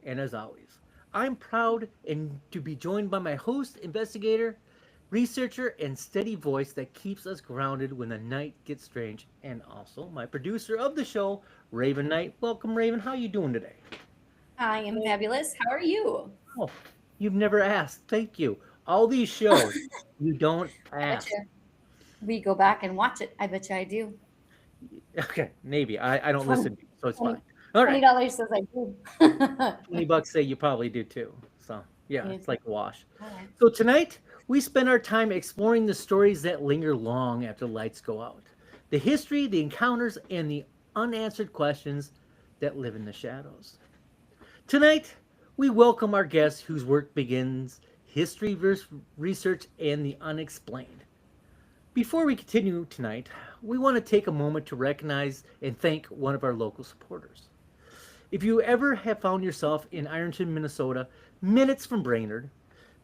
and as always, I'm proud and to be joined by my host, investigator, researcher, and steady voice that keeps us grounded when the night gets strange, and also my producer of the show, Raven Knight. Welcome, Raven. How you doing today? I am fabulous. How are you? Oh, you've never asked. Thank you. All these shows, you don't I bet ask. you we go back and watch it. I bet you I do. Okay, maybe. I don't 20, listen to you, so it's 20, fine. All right. $20 says I do. 20 bucks say you probably do too. So, yeah, Yeah. it's like a wash. All right. So, tonight we spend our time exploring the stories that linger long after the lights go out. The history, the encounters, and the unanswered questions that live in the shadows. Tonight, we welcome our guest whose work begins history versus research and the unexplained. Before we continue tonight, we want to take a moment to recognize and thank one of our local supporters. If you ever have found yourself in Ironton, Minnesota, minutes from Brainerd,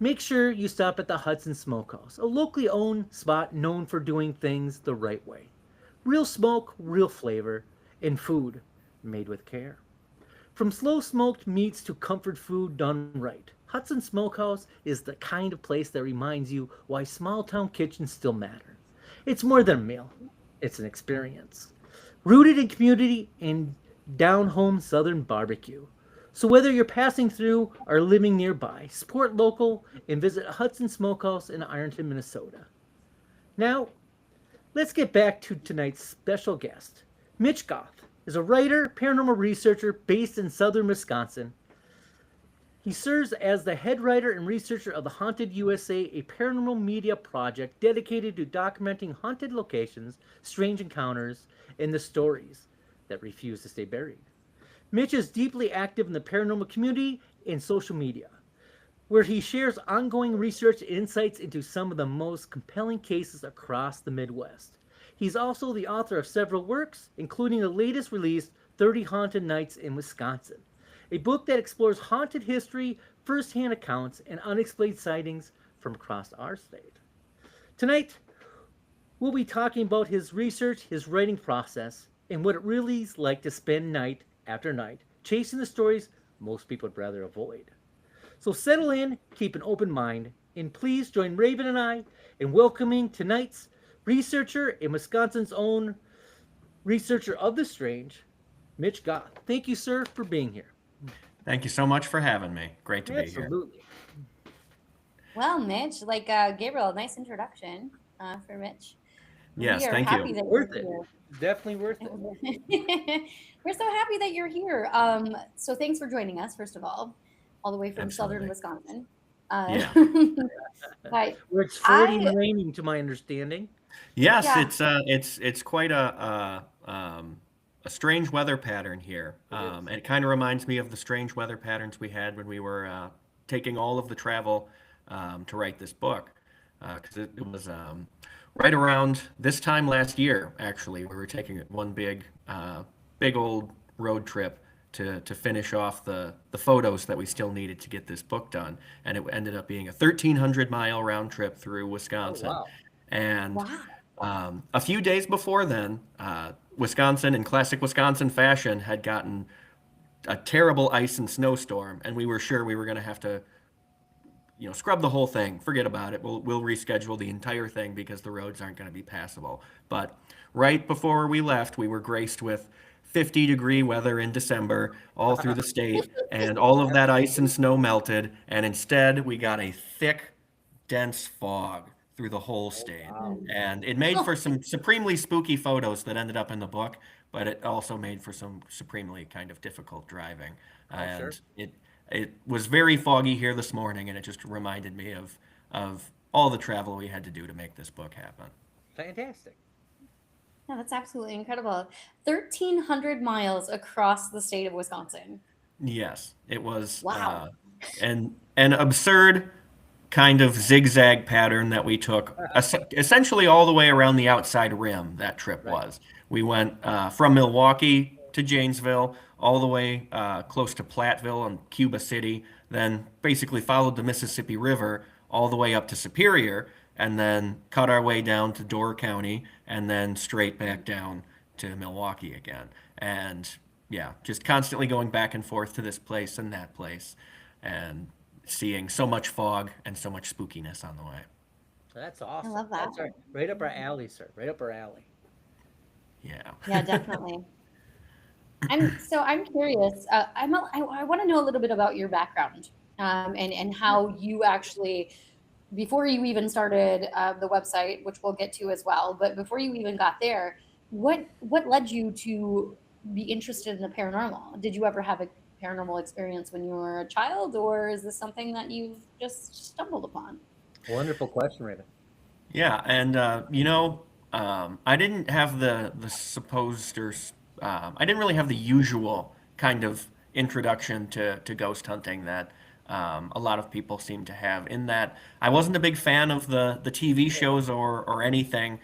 make sure you stop at the Hudson Smokehouse, a locally owned spot known for doing things the right way. Real smoke, real flavor, and food made with care. From slow smoked meats to comfort food done right, Hudson Smokehouse is the kind of place that reminds you why small town kitchens still matter. It's more than a meal, it's an experience. Rooted in community and down home southern barbecue. So whether you're passing through or living nearby, support local and visit Hudson Smokehouse in Ironton, Minnesota. Now, let's get back to tonight's special guest. Mitch Goth is a writer, paranormal researcher based in southern Wisconsin. He serves as the head writer and researcher of the Haunted USA, a paranormal media project dedicated to documenting haunted locations, strange encounters, and the stories that refuse to stay buried. Mitch is deeply active in the paranormal community and social media, where he shares ongoing research and insights into some of the most compelling cases across the Midwest. He's also the author of several works, including the latest release, 30 Haunted Nights in Wisconsin, a book that explores haunted history, firsthand accounts, and unexplained sightings from across our state. Tonight, we'll be talking about his research, his writing process, and what it really is like to spend night after night chasing the stories most people would rather avoid. So settle in, keep an open mind, and please join Raven and I in welcoming tonight's researcher and Wisconsin's own researcher of the strange, Mitch Goth. Thank you, sir, for being here. Thank you so much for having me. Great to be here. Absolutely. Well, Mitch, Gabriel, nice introduction for Mitch. We Yes, are thank happy you. that Worth it. you're Definitely worth it. here. We're so happy that you're here. So thanks for joining us, first of all the way from southern Absolutely. Wisconsin. Uh, Yeah. I, Where it's 40 and I, raining, to my understanding. Yes, yeah, it's quite a strange weather pattern here. It is. And it kind of reminds me of the strange weather patterns we had when we were taking all of the travel to write this book. Because it was right around this time last year, actually, we were taking one big old road trip to finish off the photos that we still needed to get this book done. And it ended up being a 1,300-mile round trip through Oh, Wisconsin. wow. And wow. a few days before then, Wisconsin, in classic Wisconsin fashion, had gotten a terrible ice and snowstorm, and we were sure we were going to have to, scrub the whole thing. Forget about it. We'll reschedule the entire thing because the roads aren't going to be passable. But right before we left, we were graced with 50-degree weather in December all through the state, and all of that ice and snow melted, and instead we got a thick, dense fog through the whole Oh, state. wow. And it made for some supremely spooky photos that ended up in the book, but it also made for some supremely kind of difficult driving. Oh, sure. And it was very foggy here this morning, and it just reminded me of all the travel we had to do to make this book happen. Fantastic. Yeah, that's absolutely incredible. 1,300 miles across the state of Wisconsin. Yes, it was Wow. an absurd kind of zigzag pattern that we took essentially all the way around the outside rim. That trip Right. was. We went from Milwaukee to Janesville, all the way close to Platteville and Cuba City, then basically followed the Mississippi River all the way up to Superior, and then cut our way down to Door County, and then straight back down to Milwaukee again. And yeah, just constantly going back and forth to this place and that place, and seeing so much fog and so much spookiness on the way. That's I awesome. love that. That's right up our alley, sir. Right up our alley. Yeah. Yeah, definitely. I'm curious. I want to know a little bit about your background, and how you actually, before you even started the website, which we'll get to as well. But before you even got there, what led you to be interested in the paranormal? Did you ever have a paranormal experience when you were a child, or is this something that you've just stumbled upon? Wonderful question, Raven. Yeah, and I didn't have the supposed I didn't really have the usual kind of introduction to ghost hunting that a lot of people seem to have. In that, I wasn't a big fan of the TV shows or anything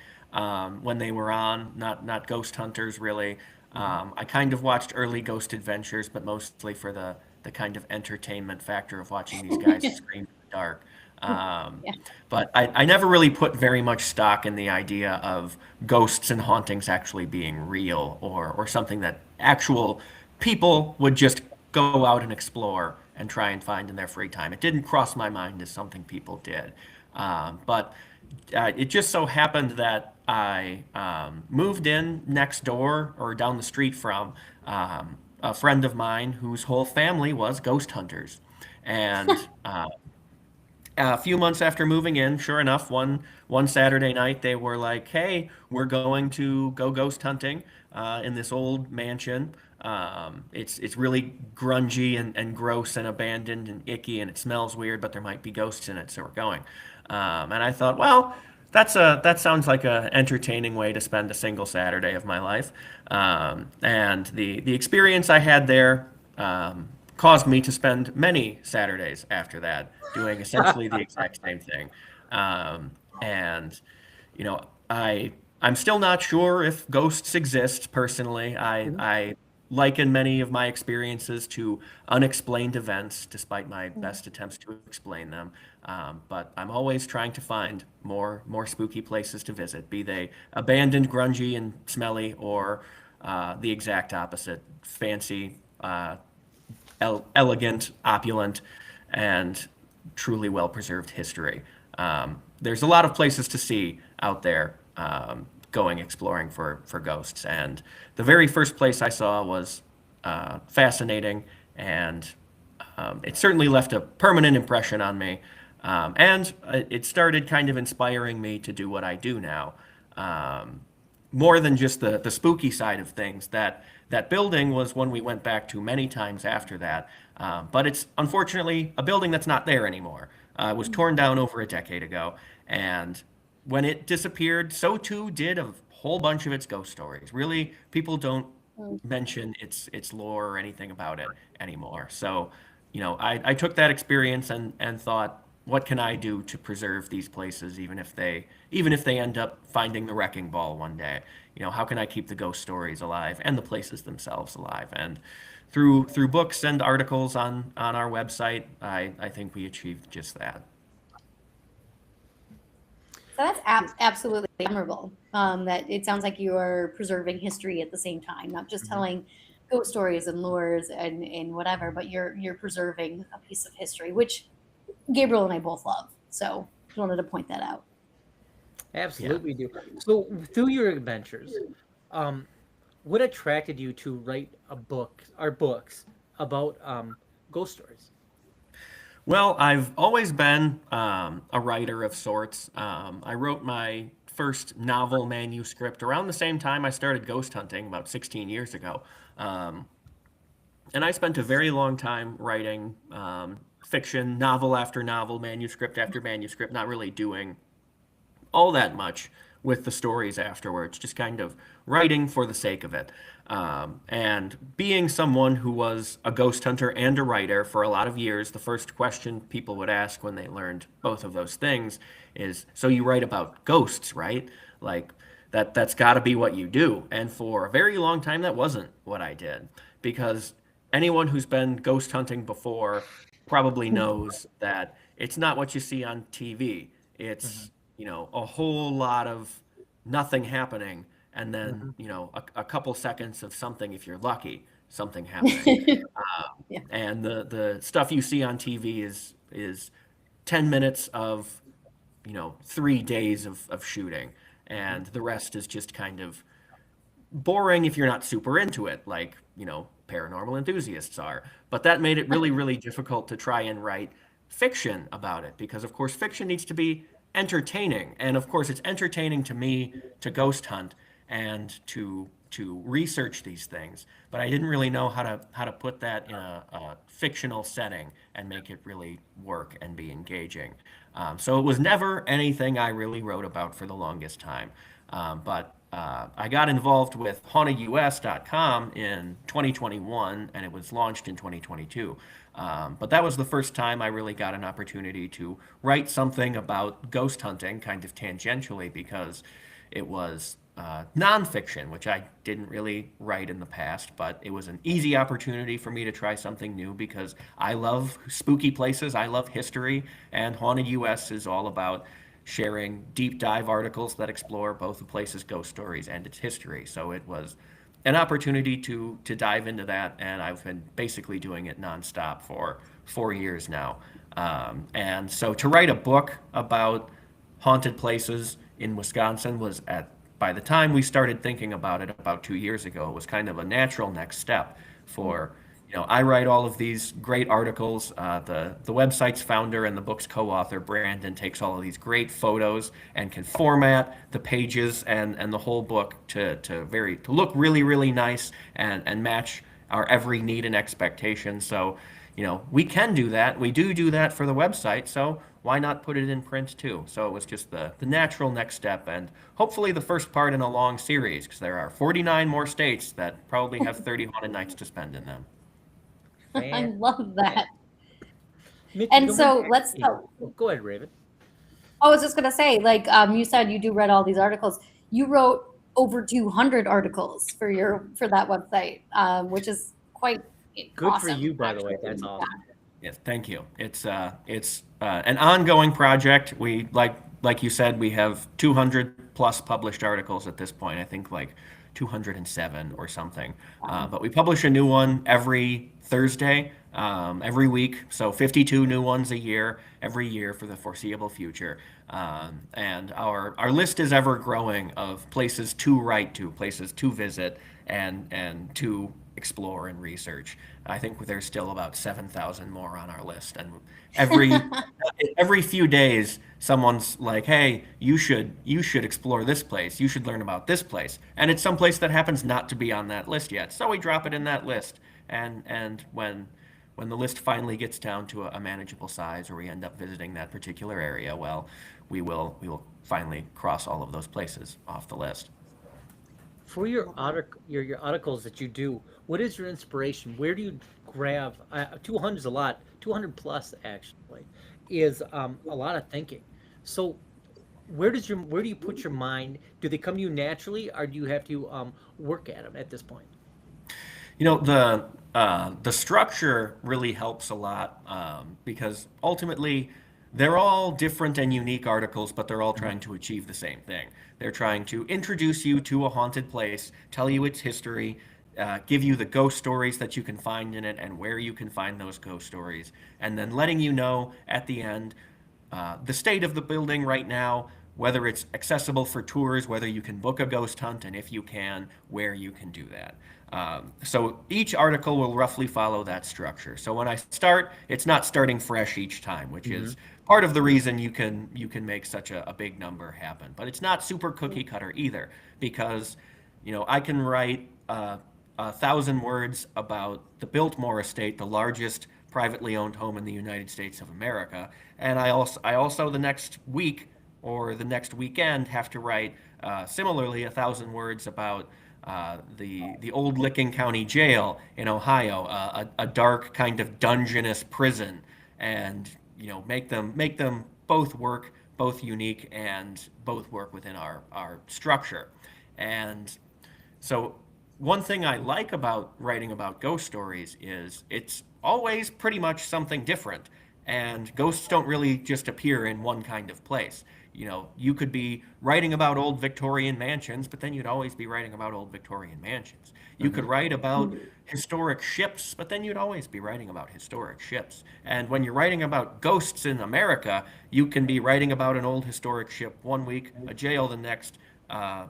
when they were on. Not ghost hunters really. I kind of watched early Ghost Adventures, but mostly for the kind of entertainment factor of watching these guys scream in the dark. Um, Yeah. but I never really put very much stock in the idea of ghosts and hauntings actually being real, or something that actual people would just go out and explore and try and find in their free time. It didn't cross my mind as something people did. But it just so happened that I moved in next door or down the street from a friend of mine whose whole family was ghost hunters. And a few months after moving in, sure enough, one Saturday night they were like, "Hey, we're going to go ghost hunting in this old mansion. It's really grungy and gross and abandoned and icky, and it smells weird, but there might be ghosts in it, so we're going." And I thought, well, that sounds like a entertaining way to spend a single Saturday of my life. And the experience I had there caused me to spend many Saturdays after that doing essentially the exact same thing. And you know, I'm still not sure if ghosts exist personally. I liken many of my experiences to unexplained events, despite my best attempts to explain them. But I'm always trying to find more spooky places to visit, be they abandoned, grungy, and smelly, or the exact opposite, fancy, elegant, opulent, and truly well preserved history. There's a lot of places to see out there going exploring for ghosts. And the very first place I saw was fascinating, and it certainly left a permanent impression on me. And it started kind of inspiring me to do what I do now. More than just the spooky side of things. That building was one we went back to many times after that. But it's unfortunately a building that's not there anymore. It was torn down over a decade ago. And when it disappeared, so too did a whole bunch of its ghost stories. Really, people don't mention its lore or anything about it anymore. So, I took that experience and thought, what can I do to preserve these places, even if they end up finding the wrecking ball one day? How can I keep the ghost stories alive and the places themselves alive? And through books and articles on our website, I think we achieved just that. So that's absolutely admirable. That it sounds like you are preserving history at the same time, not just telling ghost stories and lures and whatever, but you're preserving a piece of history, which Gabriel and I both love. So just wanted to point that out. Absolutely do. So through your adventures, what attracted you to write books about ghost stories? Well, I've always been a writer of sorts. I wrote my first novel manuscript around the same time I started ghost hunting, about 16 years ago. And I spent a very long time writing fiction, novel after novel, manuscript after manuscript, not really doing all that much with the stories afterwards, just kind of writing for the sake of it. And being someone who was a ghost hunter and a writer for a lot of years, the first question people would ask when they learned both of those things is, so you write about ghosts, right? Like that's got to be what you do. And for a very long time, that wasn't what I did, because anyone who's been ghost hunting before probably knows that it's not what you see on TV. It's, a whole lot of nothing happening, and then, a couple seconds of something if you're lucky. something happening. Yeah. And the stuff you see on TV is 10 minutes of 3 days of shooting, and the rest is just kind of boring if you're not super into it, like paranormal enthusiasts are. But that made it really, really difficult to try and write fiction about it, because of course fiction needs to be entertaining, and of course it's entertaining to me to ghost hunt and to research these things, but I didn't really know how to put that in a fictional setting and make it really work and be engaging. So it was never anything I really wrote about for the longest time. But I got involved with hauntedus.com in 2021, and it was launched in 2022. But that was the first time I really got an opportunity to write something about ghost hunting, kind of tangentially, because it was nonfiction, which I didn't really write in the past, but it was an easy opportunity for me to try something new because I love spooky places, I love history, and Haunted US is all about sharing deep dive articles that explore both the place's ghost stories and its history. So it was an opportunity to dive into that, and I've been basically doing it nonstop for 4 years now. And so to write a book about haunted places in Wisconsin was by the time we started thinking about it about 2 years ago, it was kind of a natural next step for, I write all of these great articles. The website's founder and the book's co-author, Brandon, takes all of these great photos and can format the pages and the whole book to look really, really nice and match our every need and expectation. So, we can do that. We do that for the website. So why not put it in print too? So it was just the natural next step, and hopefully the first part in a long series, because there are 49 more states that probably have 30 haunted nights to spend in them. I love that. Mitch, And you so don't let's mind- Go ahead, Raven. I was just gonna say, like you said, you do read all these articles. You wrote over 200 articles for that website, which is quite Good awesome, for you, by the way. actually. That's awesome. Yes, thank you. It's an ongoing project. We like you said, we have 200 plus published articles at this point. I think like 207 or something. But we publish a new one every Thursday, every week. So 52 new ones a year, every year for the foreseeable future. And our list is ever growing of places to write to, places to visit, and to explore and research. I think there's still about 7,000 more on our list, and every few days someone's like, "Hey, you should explore this place. You should learn about this place," and it's some place that happens not to be on that list yet. So we drop it in that list, and when the list finally gets down to a manageable size, or we end up visiting that particular area, well, we will finally cross all of those places off the list. For your articles that you do, what is your inspiration? Where do you grab 200 is a lot, 200 plus actually is a lot of thinking. So where do you put your mind? Do they come to you naturally, or do you have to work at them at this point? The structure really helps a lot, because ultimately they're all different and unique articles, but they're all trying to achieve the same thing. They're trying to introduce you to a haunted place, tell you its history, give you the ghost stories that you can find in it and where you can find those ghost stories, and then letting you know at the end the state of the building right now, whether it's accessible for tours, whether you can book a ghost hunt, and if you can, where you can do that. So each article will roughly follow that structure. So when I start, it's not starting fresh each time, which is part of the reason you can make such a big number happen. But it's not super cookie cutter either, because I can write 1,000 words about the Biltmore Estate, the largest privately owned home in the United States of America, and I also the next week or the next weekend have to write similarly 1,000 words about the old Licking County Jail in Ohio, a dark kind of dungeonous prison, and make them both work, both unique, and both work within our structure. And so one thing I like about writing about ghost stories is it's always pretty much something different, and ghosts don't really just appear in one kind of place. You could be writing about old Victorian mansions, but then you'd always be writing about old Victorian mansions. You could write about historic ships, but then you'd always be writing about historic ships. And when you're writing about ghosts in America, you can be writing about an old historic ship one week, a jail the next,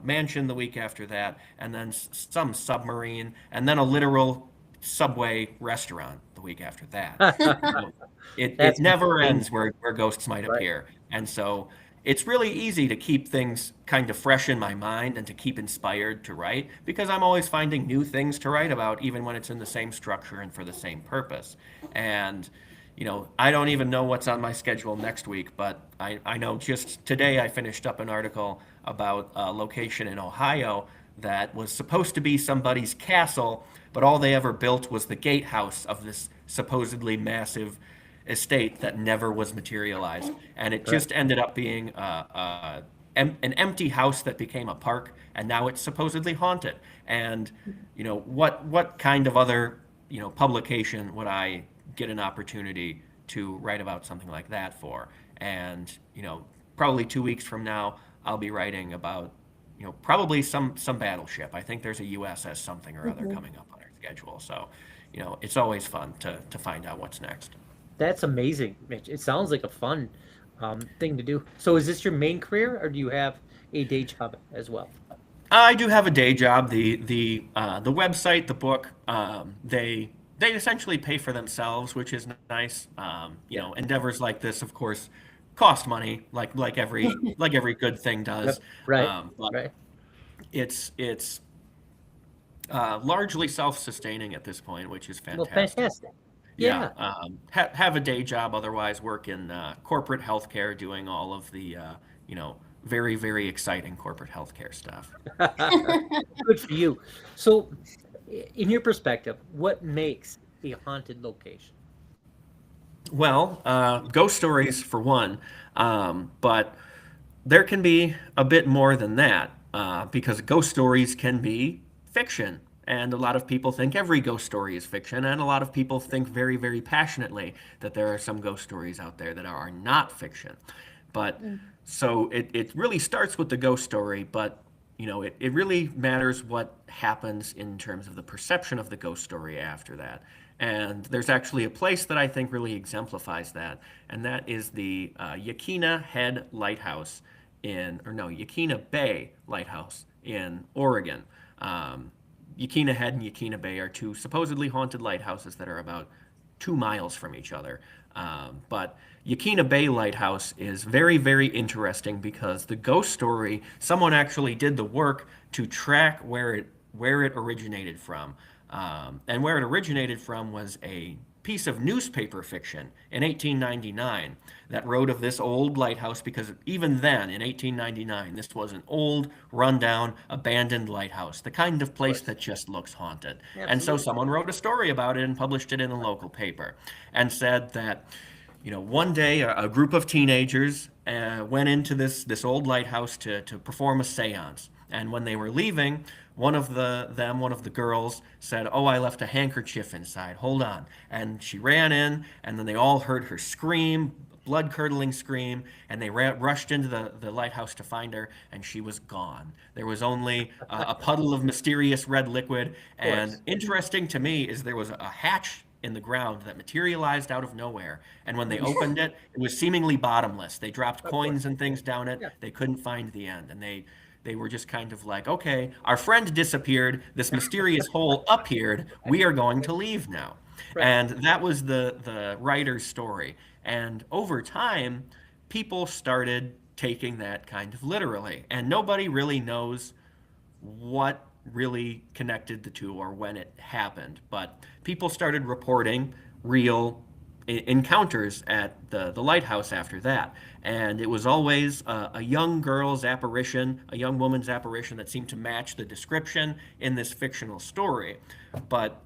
mansion the week after that, and then some submarine, and then a literal Subway restaurant the week after that. It never ends where ghosts might appear. And so it's really easy to keep things kind of fresh in my mind and to keep inspired to write, because I'm always finding new things to write about, even when it's in the same structure and for the same purpose. And I don't even know what's on my schedule next week, but I know just today I finished up an article about a location in Ohio that was supposed to be somebody's castle, but all they ever built was the gatehouse of this supposedly massive estate that never was materialized. And it just ended up being an empty house that became a park, and now it's supposedly haunted. And what kind of other publication would I get an opportunity to write about something like that for? And probably 2 weeks from now, I'll be writing about probably some battleship. I think there's a USS something or other coming up on our schedule. So it's always fun to find out what's next. That's amazing, Mitch. It sounds like a fun thing to do. So is this your main career, or do you have a day job as well? I do have a day job. The website, the book, they essentially pay for themselves, which is nice. Endeavors like this, of course, cost money, like every good thing does. Right. But Right. it's largely self-sustaining at this point, which is Well, fantastic. fantastic. Yeah. Have a day job, otherwise work in corporate healthcare, doing all of the very, very exciting corporate healthcare stuff. Good for you. So, in your perspective, what makes a haunted location? Well, ghost stories for one, but there can be a bit more than that, because ghost stories can be fiction. And a lot of people think every ghost story is fiction, and a lot of people think very, very passionately that there are some ghost stories out there that are not fiction. But so it really starts with the ghost story, but it really matters what happens in terms of the perception of the ghost story after that. And there's actually a place that I think really exemplifies that, and that is the Yaquina Bay Lighthouse in Oregon. Yaquina Head and Yaquina Bay are two supposedly haunted lighthouses that are about 2 miles from each other. But Yaquina Bay Lighthouse is very, very interesting because the ghost story, someone actually did the work to track where it originated from. And where it originated from was a piece of newspaper fiction in 1899 that wrote of this old lighthouse, because even then, in 1899, this was an old, rundown, abandoned lighthouse, the kind of place that just looks haunted. And so someone wrote a story about it and published it in a local paper and said that, one day a group of teenagers went into this old lighthouse to perform a seance. And when they were leaving, one of the girls said, "Oh, I left a handkerchief inside. Hold on." And she ran in, and then they all heard her scream, blood-curdling scream, and they rushed into the lighthouse to find her, and she was gone. There was only a puddle of mysterious red liquid. And interesting to me is there was a hatch in the ground that materialized out of nowhere. And when they opened it, it was seemingly bottomless. They dropped coins and things down it. They couldn't find the end. And they were just kind of like, okay, our friend disappeared. This mysterious hole appeared. We are going to leave now. And that was the writer's story. And over time, people started taking that kind of literally. And nobody really knows what really connected the two or when it happened. But people started reporting real encounters at the lighthouse after that. And it was always a young girl's apparition, a young woman's apparition that seemed to match the description in this fictional story. But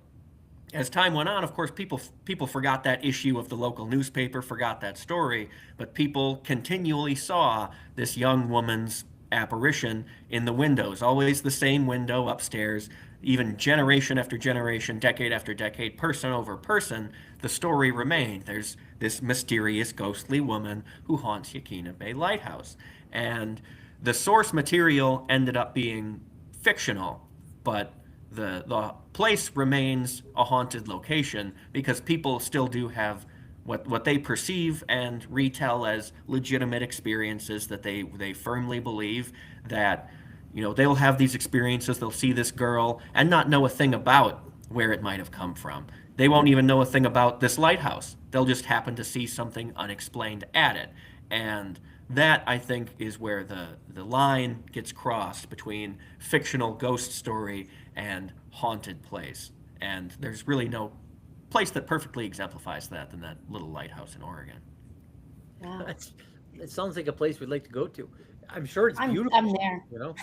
as time went on, of course, people forgot that issue of the local newspaper, forgot that story, but people continually saw this young woman's apparition in the windows, always the same window upstairs, even generation after generation, decade after decade, person over person, the story remained. There's this mysterious ghostly woman who haunts Yaquina Bay Lighthouse. And the source material ended up being fictional, but the place remains a haunted location because people still do have what they perceive and retell as legitimate experiences that they firmly believe that, you know, they'll have these experiences, they'll see this girl and not know a thing about where it might have come from. They won't even know a thing about this lighthouse. They'll just happen to see something unexplained at it. And that, I think, is where the line gets crossed between fictional ghost story and haunted place. And there's really no place that perfectly exemplifies that than that little lighthouse in Oregon. Wow. It sounds like a place we'd like to go to. I'm sure it's beautiful. I'm there. You know,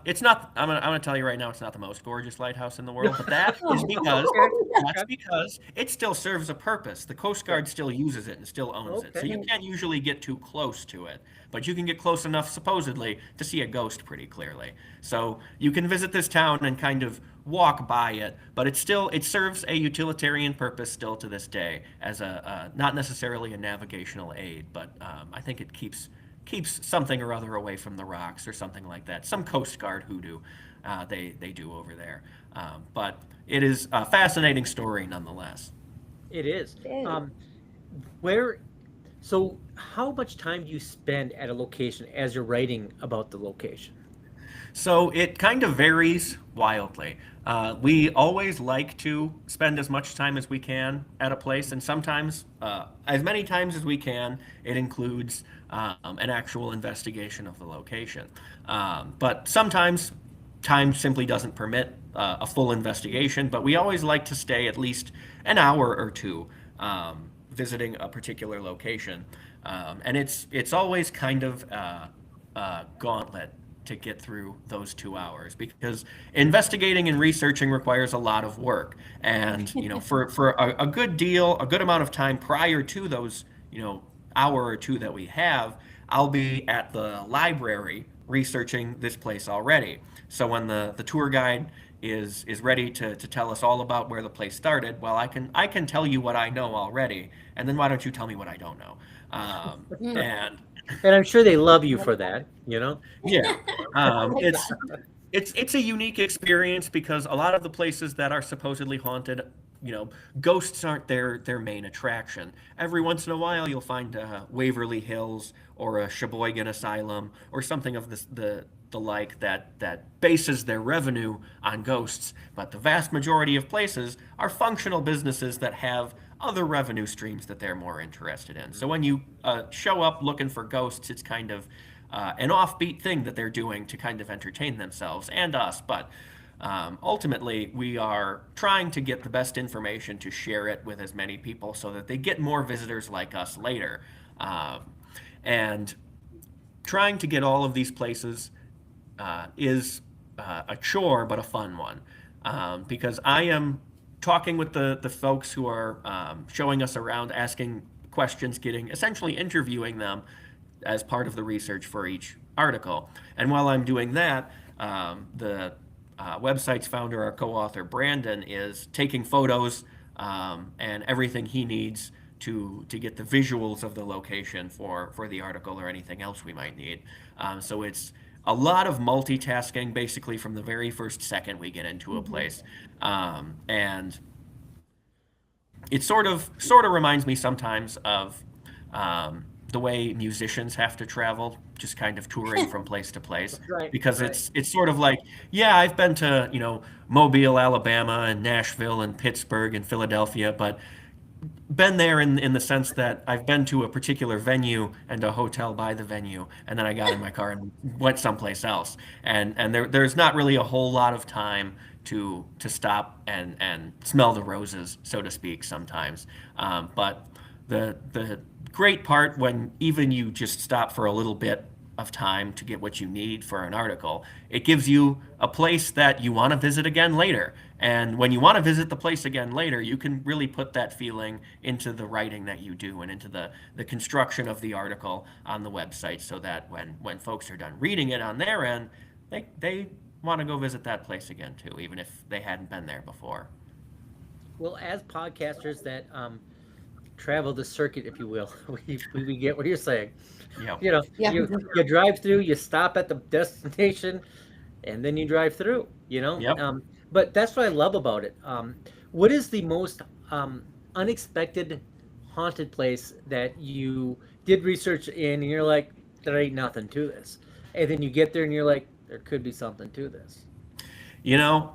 It's not. I'm gonna tell you right now, it's not the most gorgeous lighthouse in the world, but that's because it still serves a purpose. The Coast Guard still uses it and still owns it, so you can't usually get too close to it, but you can get close enough, supposedly, to see a ghost pretty clearly. So you can visit this town and kind of walk by it, but it serves a utilitarian purpose still to this day as a not necessarily a navigational aid, but I think it keeps something or other away from the rocks or something like that. Some Coast Guard hoodoo they do over there. But it is a fascinating story nonetheless. it is. It is. So how much time do you spend at a location as you're writing about the location? So it kind of varies wildly. We always like to spend as much time as we can at a place, and sometimes, as many times as we can, it includes an actual investigation of the location. But sometimes time simply doesn't permit a full investigation, but we always like to stay at least an hour or two visiting a particular location. And it's always kind of a gauntlet to get through those 2 hours because investigating and researching requires a lot of work. And, you know, for a good amount of time prior to those, you know, hour or two that we have, I'll be at the library researching this place already. So when the tour guide is ready to tell us all about where the place started, well, I can tell you what I know already, and then why don't you tell me what I don't know? And I'm sure they love you for that, you know? Yeah, it's a unique experience because a lot of the places that are supposedly haunted, you know, ghosts aren't their main attraction. Every once in a while, you'll find Waverly Hills or a Sheboygan Asylum or something of the like that bases their revenue on ghosts. But the vast majority of places are functional businesses that have other revenue streams that they're more interested in. So when you show up looking for ghosts, it's kind of an offbeat thing that they're doing to kind of entertain themselves and us. But ultimately, we are trying to get the best information to share it with as many people so that they get more visitors like us later. And trying to get all of these places is a chore, but a fun one. Because I am talking with the folks who are showing us around, asking questions, essentially interviewing them as part of the research for each article. And while I'm doing that, the website's founder, our co-author Brandon, is taking photos and everything he needs to get the visuals of the location for the article or anything else we might need. So it's a lot of multitasking, basically from the very first second we get into a place, and it sort of reminds me sometimes of the way musicians have to travel, just kind of touring from place to place, Right, because right. it's sort of like, yeah, I've been to, you know, Mobile, Alabama, and Nashville, and Pittsburgh, and Philadelphia, but been there in the sense that I've been to a particular venue and a hotel by the venue, and then I got in my car and went someplace else. And there's not really a whole lot of time to stop and smell the roses, so to speak, sometimes. But the great part when even you just stop for a little bit of time to get what you need for an article, it gives you a place that you want to visit again later. And when you want to visit the place again later, you can really put that feeling into the writing that you do and into the construction of the article on the website, so that when folks are done reading it on their end, they want to go visit that place again too, even if they hadn't been there before. Well, as podcasters that travel the circuit, if you will, we get what you're saying. Yeah. You know, Yeah. you drive through, you stop at the destination, and then you drive through. You know, Yep. but that's what I love about it. What is the most unexpected haunted place that you did research in, and you're like, there ain't nothing to this, and then you get there and you're like, there could be something to this. You know,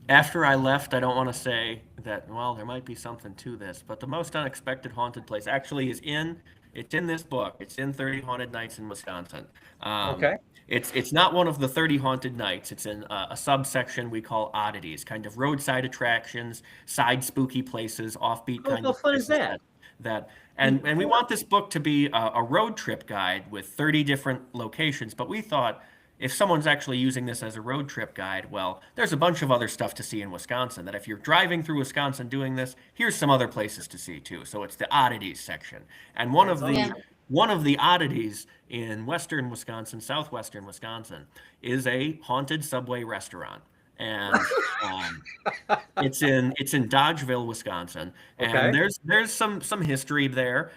after I left, I don't want to say that, well, there might be something to this, but the most unexpected haunted place actually it's in this book. It's in 30 Haunted Nights in Wisconsin. Okay. It's not one of the 30 haunted nights. It's in a subsection we call oddities, kind of roadside attractions, side spooky places, offbeat kind How of fun is places that? and we want this book to be a road trip guide with 30 different locations, but we thought if someone's actually using this as a road trip guide, well, there's a bunch of other stuff to see in Wisconsin that if you're driving through Wisconsin doing this, here's some other places to see too. So it's the oddities section. And Yeah. one of the oddities in western Wisconsin, southwestern Wisconsin, is a haunted Subway restaurant. And it's in Dodgeville, Wisconsin, and Okay. there's some history there.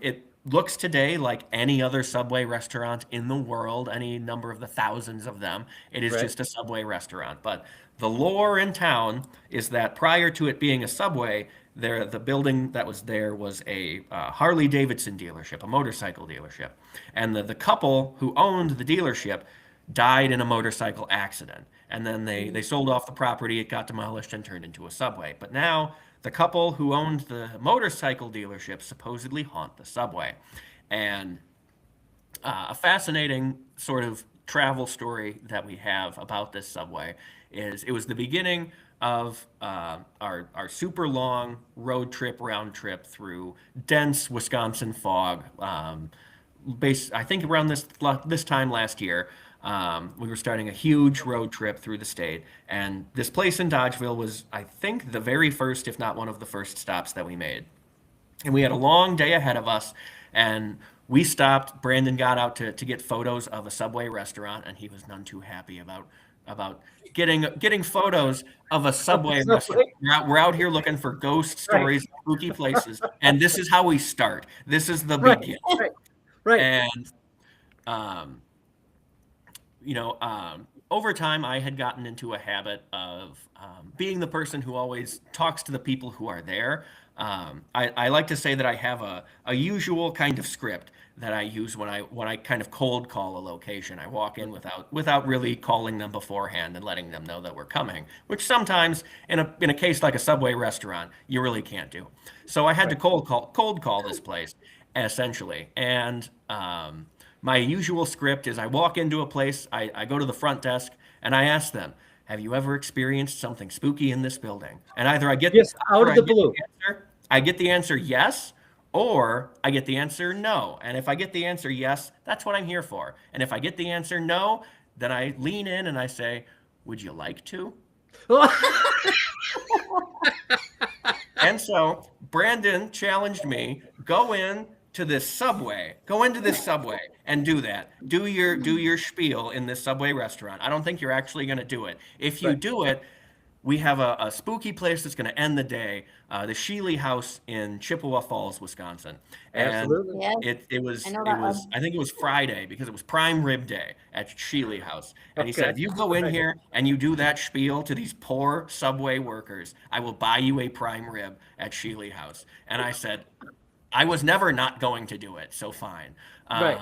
It looks today like any other Subway restaurant in the world, any number of the thousands of them. It is Right. just a Subway restaurant. But the lore in town is that prior to it being a Subway, the building that was there was a Harley Davidson dealership, a motorcycle dealership, and the couple who owned the dealership died in a motorcycle accident. And then they sold off the property, it got demolished and turned into a Subway. But now the couple who owned the motorcycle dealership supposedly haunt the Subway. And a fascinating sort of travel story that we have about this Subway is it was the beginning of our super long round trip through dense Wisconsin fog. I think around this time last year, we were starting a huge road trip through the state, and this place in Dodgeville was, I think, the very first, if not one of the first stops that we made. And we had a long day ahead of us, and we stopped. Brandon got out to get photos of a Subway restaurant, and he was none too happy about getting photos of a Subway Subway. restaurant. We're out here looking for ghost stories, spooky places, and this is how we start. This is the Right. beginning. Right. Right. And um, over time, I had gotten into a habit of being the person who always talks to the people who are there. I like to say that I have a usual kind of script that I use when I kind of cold call a location. I walk in without really calling them beforehand and letting them know that we're coming, which sometimes in a case like a Subway restaurant, you really can't do. So I had to cold call this place essentially, and my usual script is I walk into a place, I go to the front desk, and I ask them, have you ever experienced something spooky in this building? And either I get Just out or of the blue. I get the answer yes, or I get the answer no. And if I get the answer yes, that's what I'm here for. And if I get the answer no, then I lean in and I say, would you like to? And so Brandon challenged me, go into this Subway and do that. Do your spiel in this Subway restaurant. I don't think you're actually going to do it. If you Right. do it, we have a spooky place that's going to end the day, the Sheely House in Chippewa Falls, Wisconsin. And Absolutely. Yes. it was I know that one. I think it was Friday because it was prime rib day at Sheely House. And he said, Okay. if you go in Right. here and you do that spiel to these poor Subway workers, I will buy you a prime rib at Sheely House. And I said, I was never not going to do it, so fine. Right.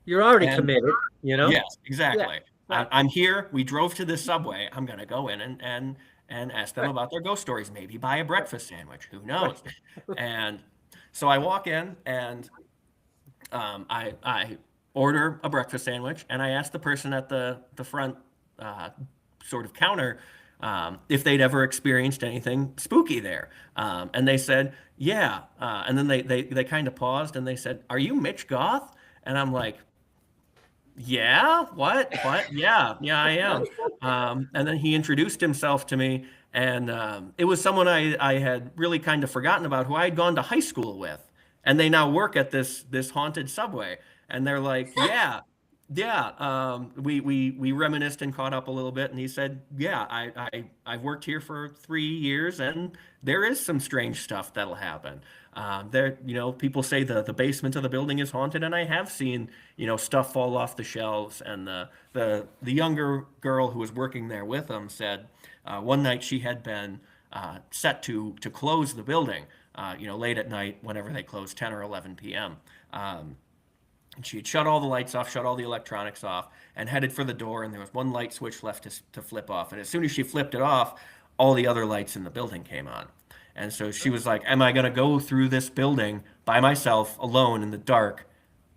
You're already and- committed, you know? Yes, exactly. right. I'm here. We drove to this Subway. I'm going to go in and ask them about their ghost stories. Maybe buy a breakfast sandwich. Who knows? And so I walk in and I order a breakfast sandwich, and I ask the person at the front sort of counter if they'd ever experienced anything spooky there. And they said, yeah. And then they kind of paused and they said, are you Mitch Goth? And I'm like, yeah, what? Yeah, I am. And then he introduced himself to me, and it was someone I had really kind of forgotten about, who I had gone to high school with, and they now work at this haunted Subway. And they're like, yeah, Yeah, we reminisced and caught up a little bit, and he said, "Yeah, I've worked here for 3 years, and there is some strange stuff that'll happen. There, people say the basement of the building is haunted, and I have seen, stuff fall off the shelves. And the younger girl who was working there with him said, one night she had been set to close the building, late at night, whenever they close, 10 or 11 p.m. And she had shut all the lights off, shut all the electronics off, and headed for the door. And there was one light switch left to flip off. And as soon as she flipped it off, all the other lights in the building came on. And so she was like, "Am I going to go through this building by myself, alone in the dark,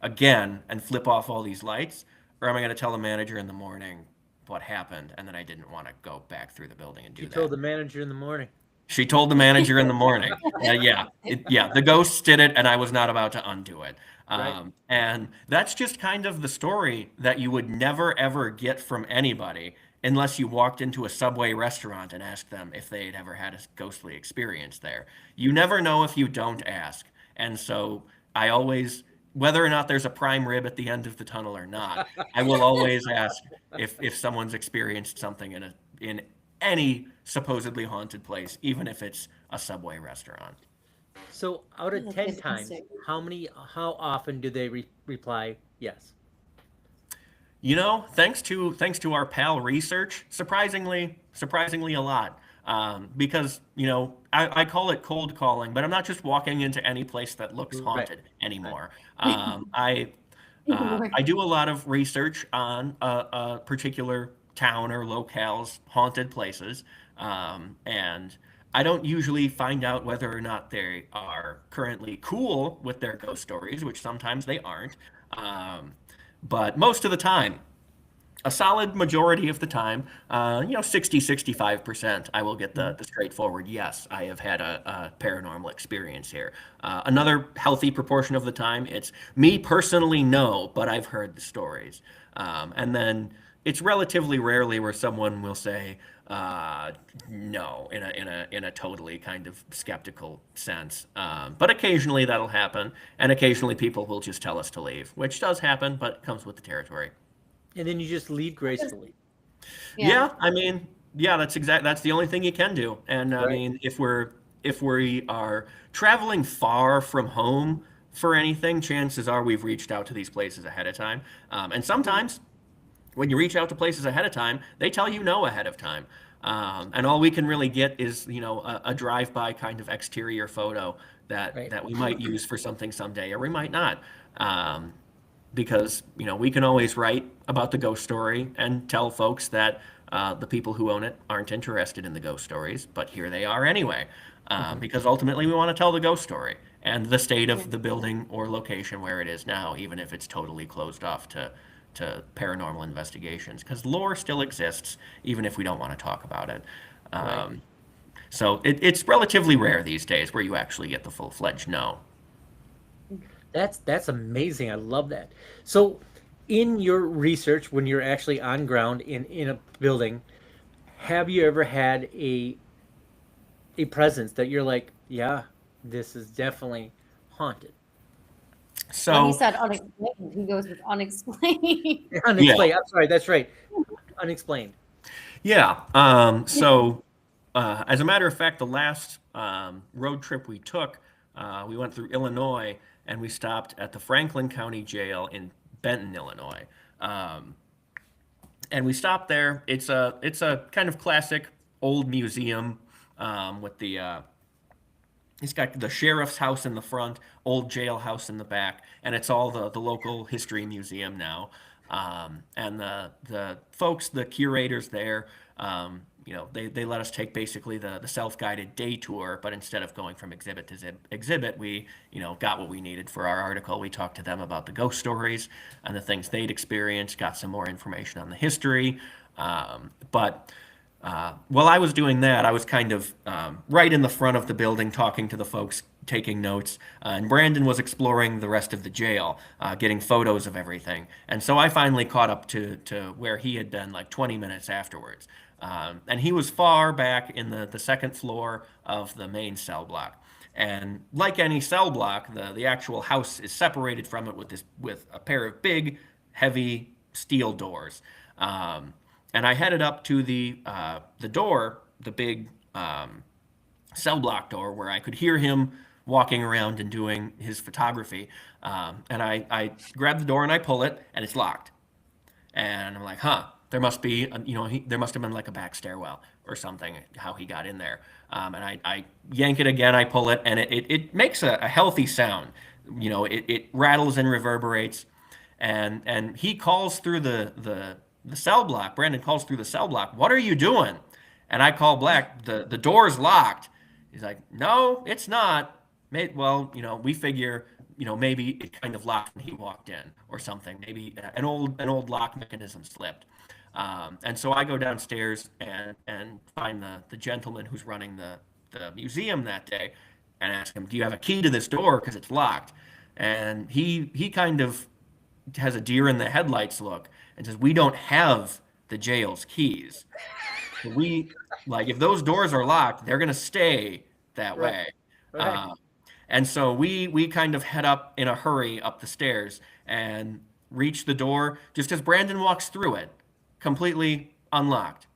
again, and flip off all these lights? Or am I going to tell the manager in the morning what happened?" And then I didn't want to go back through the building and do You that. told the manager in the morning. She told the manager in the morning. The ghosts did it, and I was not about to undo it. Right. And that's just kind of the story that you would never ever get from anybody unless you walked into a Subway restaurant and asked them if they'd ever had a ghostly experience there. You never know if you don't ask. And so I always, whether or not there's a prime rib at the end of the tunnel or not, I will always ask if someone's experienced something in any supposedly haunted place, even if it's a Subway restaurant. So out of That's 10 times, fantastic. how often do they reply yes? Thanks to our pal research, surprisingly a lot. Because I call it cold calling, but I'm not just walking into any place that looks Right. haunted anymore. I do a lot of research on a particular town or locale's haunted places, and I don't usually find out whether or not they are currently cool with their ghost stories, which sometimes they aren't. Um, but most of the time, a solid majority of the time, 65%, I will get the straightforward, yes, I have had a paranormal experience here. Another healthy proportion of the time, it's me personally, no, but I've heard the stories. And then it's relatively rarely where someone will say, no, in a totally kind of skeptical sense. But occasionally that'll happen, and occasionally people will just tell us to leave, which does happen, but comes with the territory. And then you just leave gracefully. Yeah, I mean, yeah, that's the only thing you can do. And I Right. mean, if we are traveling far from home for anything, chances are we've reached out to these places ahead of time. And sometimes when you reach out to places ahead of time, they tell you no ahead of time. And all we can really get is, a drive-by kind of exterior photo that Right. that we might use for something someday, or we might not. Because we can always write about the ghost story and tell folks that the people who own it aren't interested in the ghost stories, but here they are anyway. Because ultimately we want to tell the ghost story and the state of the building or location where it is now, even if it's totally closed off to paranormal investigations. Because lore still exists, even if we don't want to talk about it. Right. So it's relatively rare these days where you actually get the full-fledged no. That's amazing. I love that. So, in your research, when you're actually on ground in a building, have you ever had a presence that you're like, yeah, this is definitely haunted? When you So said unexplained, who goes with unexplained? Unexplained. I'm sorry. That's right. Unexplained. Yeah. As a matter of fact, the last road trip we took, we went through Illinois and we stopped at the Franklin County Jail in Benton, Illinois. Um, and we stopped there. It's a kind of classic old museum with it's got the sheriff's house in the front, old jailhouse in the back, and it's all the local history museum now. And the folks, the curators there, they let us take basically the self-guided day tour, but instead of going from exhibit to exhibit, we, got what we needed for our article. We talked to them about the ghost stories and the things they'd experienced, got some more information on the history. But while I was doing that, I was kind of right in the front of the building talking to the folks, taking notes. And Brandon was exploring the rest of the jail, getting photos of everything. And so I finally caught up to where he had been like 20 minutes afterwards. And he was far back in the second floor of the main cell block. And like any cell block, the actual house is separated from it with a pair of big, heavy steel doors. And I headed up to the door, the big cell block door, where I could hear him walking around and doing his photography. And I grab the door and I pull it, and it's locked. And I'm like, huh, there must be, there must have been like a back stairwell or something, how he got in there. And I yank it again, I pull it, and it makes a healthy sound. It rattles and reverberates. And he calls through the cell block. Brandon calls through the cell block. What are you doing? And I call back, the door's locked. He's like, no, it's not. Well, we figure, maybe it kind of locked when he walked in or something. Maybe an old lock mechanism slipped. And so I go downstairs and find the gentleman who's running the museum that day and ask him, do you have a key to this door? Because it's locked. And he kind of has a deer in the headlights look and says, we don't have the jail's keys. If those doors are locked, they're going to stay that way. Right. And so we kind of head up in a hurry up the stairs and reach the door just as Brandon walks through it, completely unlocked.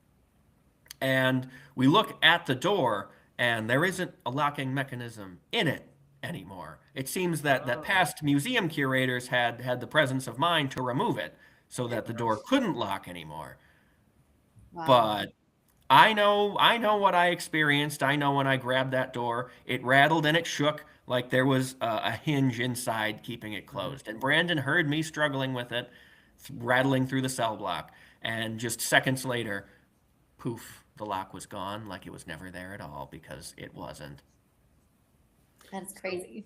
And we look at the door, and there isn't a locking mechanism in it anymore. It seems that past museum curators had the presence of mind to remove it so that the door couldn't lock anymore. Wow. But I know what I experienced. I know when I grabbed that door, it rattled and it shook like there was a hinge inside keeping it closed. And Brandon heard me struggling with it, rattling through the cell block. And just seconds later, poof, the lock was gone, like it was never there at all, because it wasn't. That's crazy.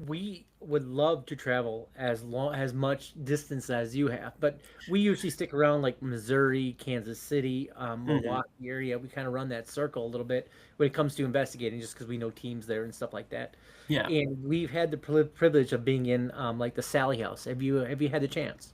We would love to travel as much distance as you have, but we usually stick around like Missouri, Kansas City, Milwaukee area. We kind of run that circle a little bit when it comes to investigating, just because we know teams there and stuff like that. Yeah. And we've had the privilege of being in like the Sally House. Have you had the chance?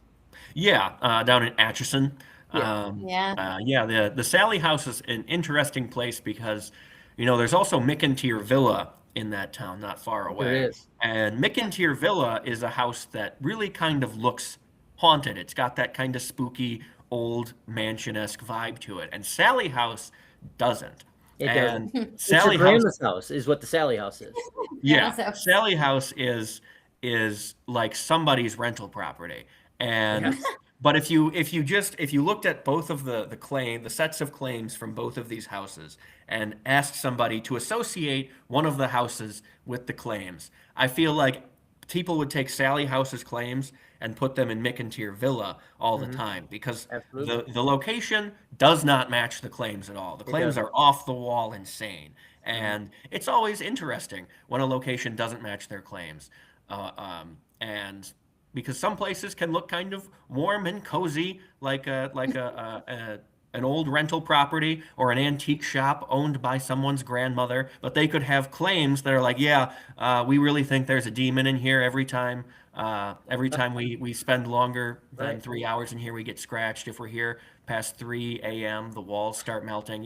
Yeah, down in Atchison. Yeah. The Sally House is an interesting place because, there's also McIntyre Villa in that town, not far away. There is. And McIntyre Villa is a house that really kind of looks haunted. It's got that kind of spooky, old mansion-esque vibe to it. And Sally House doesn't. It and doesn't. Sally It's your House, grandma's house is what the Sally House is. yeah, so- Sally House is like somebody's rental property. And Yes. but if you looked at both of the sets of claims from both of these houses and asked somebody to associate one of the houses with the claims, I feel like people would take Sally House's claims and put them in McIntyre Villa all the time because Absolutely. the location does not match the claims at all. The claims doesn't. are off the wall insane. And it's always interesting when a location doesn't match their claims. And because some places can look kind of warm and cozy, like an old rental property or an antique shop owned by someone's grandmother, but they could have claims that are like, we really think there's a demon in here every time. Every time we spend longer than Right. 3 hours in here, we get scratched. If we're here past 3 a.m., the walls start melting.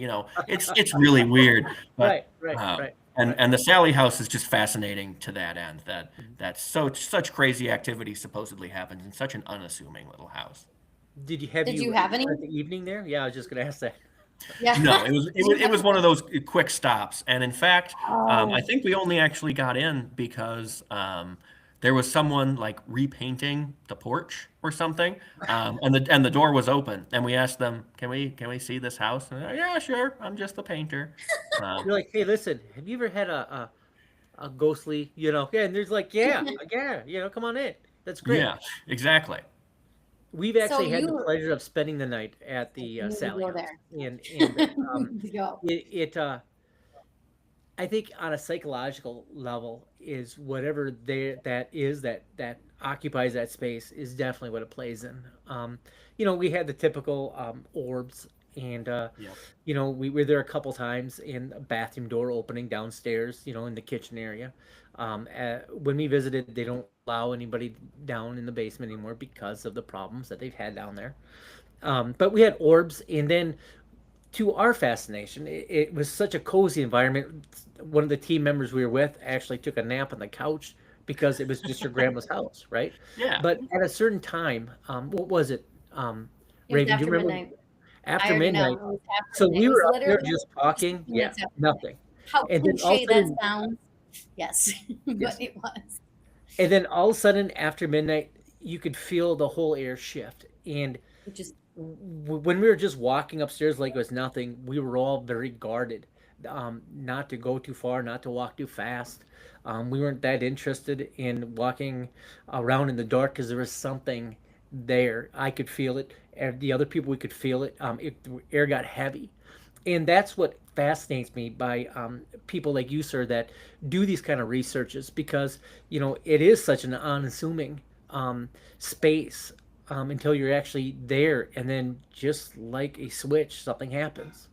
It's really weird. But, Right. And the Sally House is just fascinating to that end. That's such crazy activity supposedly happens in such an unassuming little house. Did you have any? spent the evening there? Yeah, I was just gonna ask that. Yeah. No, it was one of those quick stops. And in fact, I think we only actually got in because there was someone like repainting the porch or something, and the door was open. And we asked them, "Can we see this house?" And they're like, "Yeah, sure. I'm just the painter." You're like, hey, listen, have you ever had a ghostly, Yeah, and there's like, yeah, come on in. That's great. Yeah, exactly. We've actually had the you- pleasure of spending the night at the You need to Sally go House, there. and Go. I think on a psychological level is whatever that occupies that space is definitely what it plays in. We had the typical orbs, and we were there a couple times in a bathroom door opening downstairs, in the kitchen area. When we visited, they don't allow anybody down in the basement anymore because of the problems that they've had down there. But we had orbs, and then to our fascination, it was such a cozy environment. One of the team members we were with actually took a nap on the couch because it was just your grandma's house, right? Yeah. But at a certain time, what was it? It was Raven, do you after remember midnight. after I already know. midnight? It was after So midnight. we It was were up there literally just talking. 15 Yeah, minutes after nothing. How And then all of cliche a that sudden, sounds. Yes, yes. but it was. And then all of a sudden, after midnight, you could feel the whole air shift. And It just when we were just walking upstairs like it was nothing, we were all very guarded, not to go too far, not to walk too fast. We weren't that interested in walking around in the dark because there was something there. I could feel it. And the other people, we could feel it. The air got heavy, and that's what fascinates me by people like you, sir, that do these kind of researches because it is such an unassuming space until you're actually there, and then just like a switch, something happens,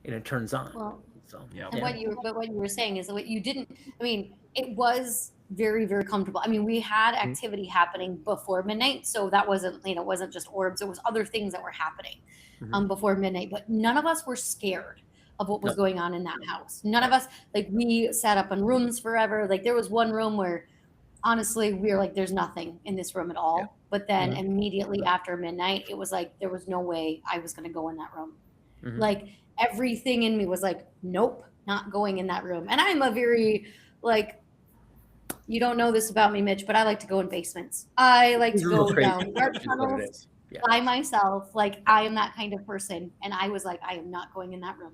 and it turns on. well, So Yeah. and what you were saying is that what you didn't. I mean, it was very very comfortable. I mean, we had activity happening before midnight, so that wasn't it wasn't just orbs. It was other things that were happening Mhm. before midnight. But none of us were scared of what was No. going on in that house. None of us we sat up in rooms forever. Like there was one room where honestly we were like, there's nothing in this room at all. Yeah. But then Mhm. immediately after midnight, it was like there was no way I was going to go in that room. Mhm. Like everything in me was like, nope, not going in that room. And I'm a very like, you don't know this about me, Mitch, but I like to go in basements. I like to He's a little go crazy. down dark That's what it tunnels is. Yeah. by myself. Like I am that kind of person. And I was like, I am not going in that room.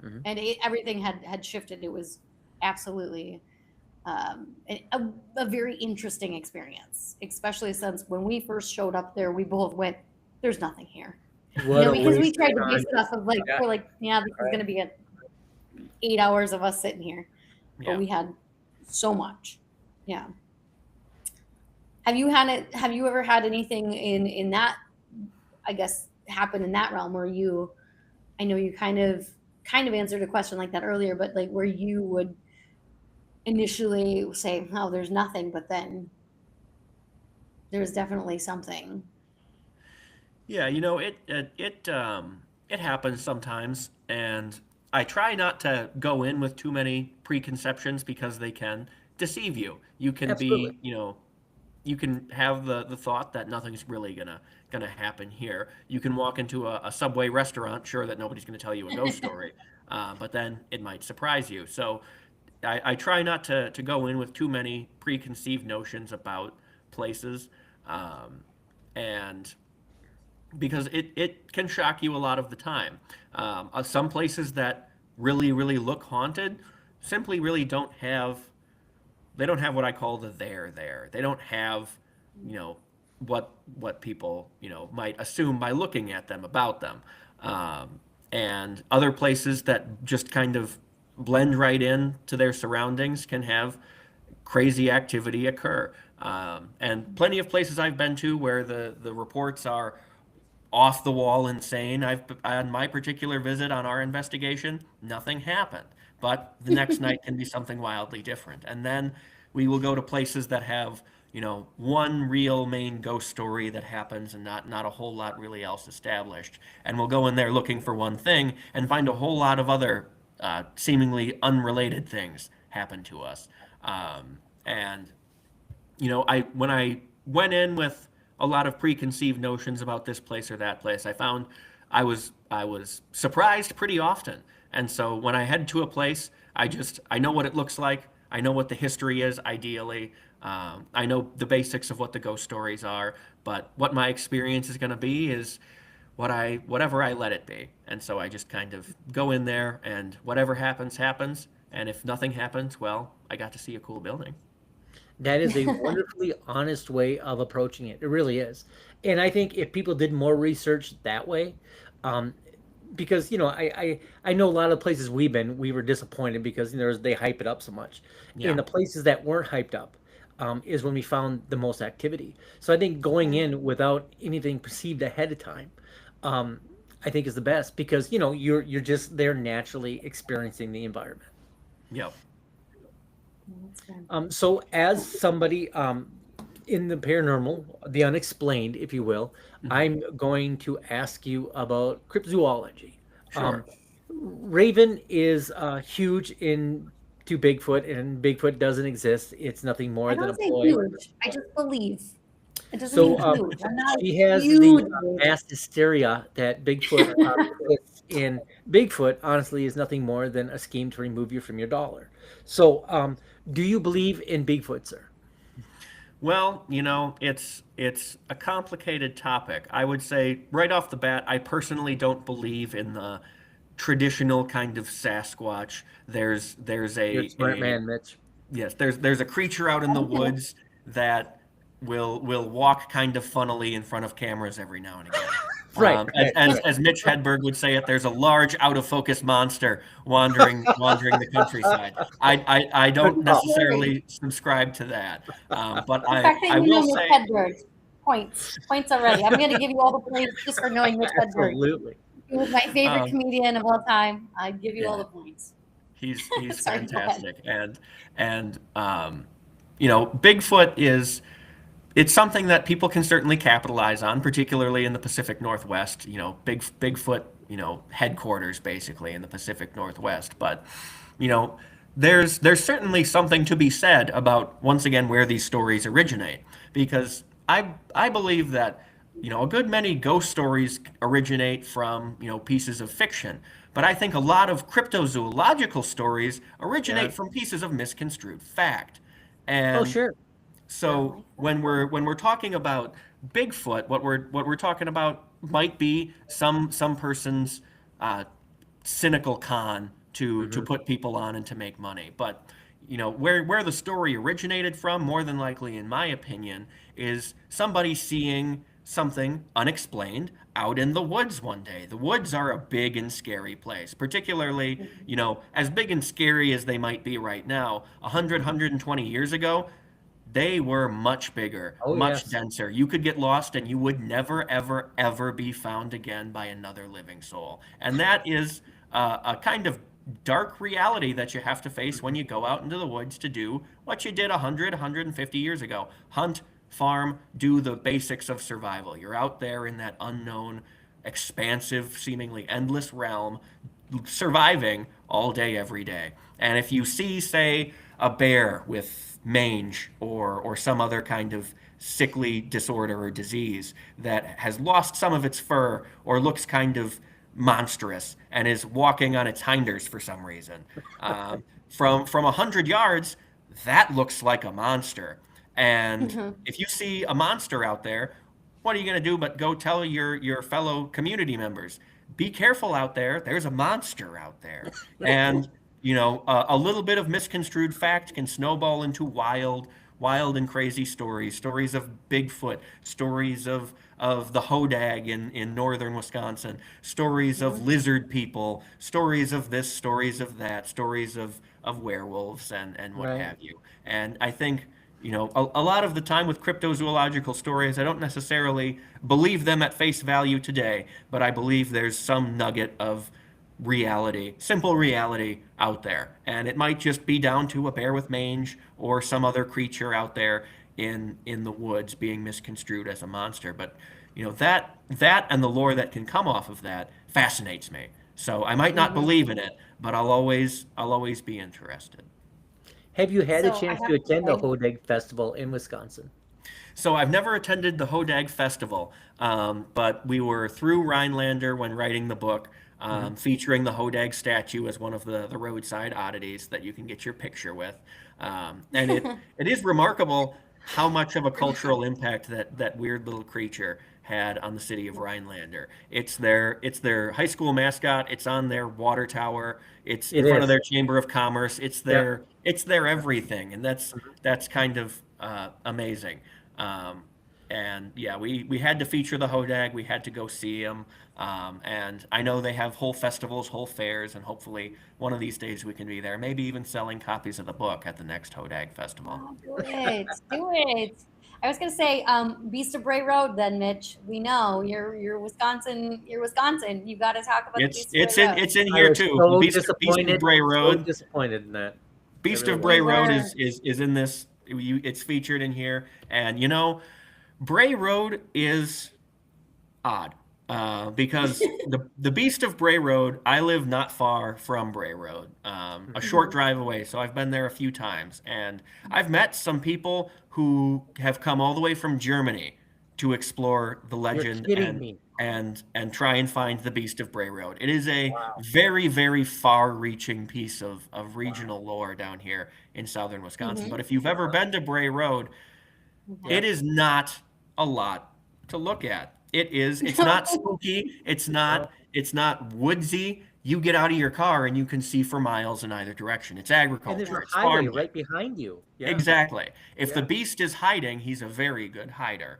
Mhm. And everything had shifted. It was absolutely a very interesting experience, especially since when we first showed up there, we both went, there's nothing here. What a Because we waste tried of to base time. it off of like, Yeah. we're like, yeah, this is going to be 8 hours of us sitting here. But Yeah. we had so much. Yeah. Have you ever had anything in that, I guess, happen in that realm where I know you kind of answered a question like that earlier, but like where you would initially say, oh, there's nothing, but then there's definitely something. Yeah, it happens sometimes, and I try not to go in with too many preconceptions because they can deceive you. You can Absolutely. you can have the thought that nothing's really gonna happen here. You can walk into a Subway restaurant, sure that nobody's gonna tell you a ghost story, but then it might surprise you. So I try not to go in with too many preconceived notions about places, and because it can shock you a lot of the time. Some places that really, really look haunted simply really don't have what I call the there. They don't have, you know, what people, might assume by looking at them about them. And other places that just kind of blend right in to their surroundings can have crazy activity occur. And plenty of places I've been to where the reports are off the wall insane. On my particular visit on our investigation, nothing happened. But the next night can be something wildly different. And then we will go to places that have, one real main ghost story that happens and not a whole lot really else established. And we'll go in there looking for one thing and find a whole lot of other seemingly unrelated things happen to us. And when I went in with a lot of preconceived notions about this place or that place, I found I was surprised pretty often. And so when I head to a place, I know what it looks like. I know what the history is, ideally. I know the basics of what the ghost stories are, but what my experience is going to be is whatever I let it be. And so I just kind of go in there, and whatever happens, happens. And if nothing happens, well, I got to see a cool building. That is a wonderfully honest way of approaching it. It really is. And I think if people did more research that way, um, because I know a lot of places we were disappointed because they hype it up so much. Yeah. In the places that weren't hyped up, is when we found the most activity. So I think going in without anything perceived ahead of time, um, I think is the best because you're just there naturally experiencing the environment. Yep. That's good. So as somebody in the paranormal, the unexplained, if you will, I'm going to ask you about cryptozoology. Sure. Raven is huge into Bigfoot, and Bigfoot doesn't exist. It's nothing more I than a don't say boy. huge. I just believe. It doesn't So mean huge. I'm not she has huge. the mass hysteria that Bigfoot puts in. Bigfoot, honestly, is nothing more than a scheme to remove you from your dollar. So, do you believe in Bigfoot, sir? Well, it's a complicated topic. I would say right off the bat, I personally don't believe in the traditional kind of Sasquatch. There's You're a smart a man, Mitch. yes, there's a creature out in the woods that will walk kind of funnily in front of cameras every now and again. Right, right. As Mitch Hedberg would say it, there's a large out of focus monster wandering the countryside. I don't necessarily subscribe to that, but The fact that I you know will Mitch say Hedberg, points already. I'm going to give you all the points just for knowing Mitch Hedberg. Absolutely. He was my favorite Um, comedian of all time. I'd give you all yeah. the points. he's Sorry, go ahead. fantastic, and Bigfoot is. It's something that people can certainly capitalize on, particularly in the Pacific Northwest. Bigfoot, headquarters basically in the Pacific Northwest. But, you know, there's certainly something to be said about once again where these stories originate, because I believe that a good many ghost stories originate from pieces of fiction. But I think a lot of cryptozoological stories originate Yeah. from pieces of misconstrued fact. Oh, And sure. so when we're talking about Bigfoot, what we're talking about might be some person's cynical con to put people on and to make money. But where the story originated from, more than likely, in my opinion, is somebody seeing something unexplained out in the woods one day. The woods are a big and scary place, particularly, as big and scary as they might be right now. 120 years ago, they were much bigger, Oh, much yes. denser. You could get lost and you would never, ever, ever be found again by another living soul. And that is a kind of dark reality that you have to face when you go out into the woods to do what you did 100, 150 years ago. Hunt, farm, do the basics of survival. You're out there in that unknown, expansive, seemingly endless realm, surviving all day, every day. And if you see, say, a bear with mange or some other kind of sickly disorder or disease that has lost some of its fur or looks kind of monstrous and is walking on its hinders for some reason, from 100 yards, that looks like a monster. And if you see a monster out there, what are you going to do but go tell your fellow community members, be careful out there, there's a monster out there. And a little bit of misconstrued fact can snowball into wild and crazy stories of Bigfoot, stories of the hodag in northern Wisconsin, stories of lizard people, stories of this, stories of that, stories of werewolves and what Right. have you. And I think a lot of the time with cryptozoological stories, I don't necessarily believe them at face value today, but I believe there's some nugget of reality, simple reality out there. And it might just be down to a bear with mange or some other creature out there in the woods being misconstrued as a monster. But that and the lore that can come off of that fascinates me. So I might not believe in it, but I'll always be interested. Have you had a So I chance have to to attend the say- Hodag Festival in Wisconsin? So I've never attended the Hodag Festival, but we were through Rhinelander when writing the book, featuring the Hodag statue as one of the roadside oddities that you can get your picture with. And it is remarkable how much of a cultural impact that weird little creature had on the city of Rhinelander. It's their high school mascot. It's on their water tower. It's in It front of is. their chamber of commerce. It's their everything, and that's kind of amazing. And yeah, we had to feature the Hodag. We had to go see him. And I know they have whole festivals, whole fairs, and hopefully one of these days we can be there. Maybe even selling copies of the book at the next Hodag Festival. Oh, do it. Do it. I was gonna say, Beast of Bray Road. Then, Mitch, we know you're Wisconsin. You're Wisconsin. You got to talk about the Beast of Bray Road. It's in I here was too. so Beast of disappointed. Bray So Road. disappointed in that. Beast really of Bray was. Road We is in this. It's featured in here, and Bray Road is odd because the Beast of Bray Road. I live not far from Bray Road, a short drive away. So I've been there a few times, and I've met some people who have come all the way from Germany to explore the You're legend kidding me. and try and find the Beast of Bray Road. It is a Wow. very, very far-reaching piece of regional lore down here in southern Wisconsin. Mhm. But if you've ever been to Bray Road, Okay. it is not a lot to look at. It's not spooky, it's not woodsy. You get out of your car and you can see for miles in either direction. It's And agriculture. there's a It's highway farmland. right behind you. Yeah. Exactly. If the Yeah. beast is hiding, he's a very good hider.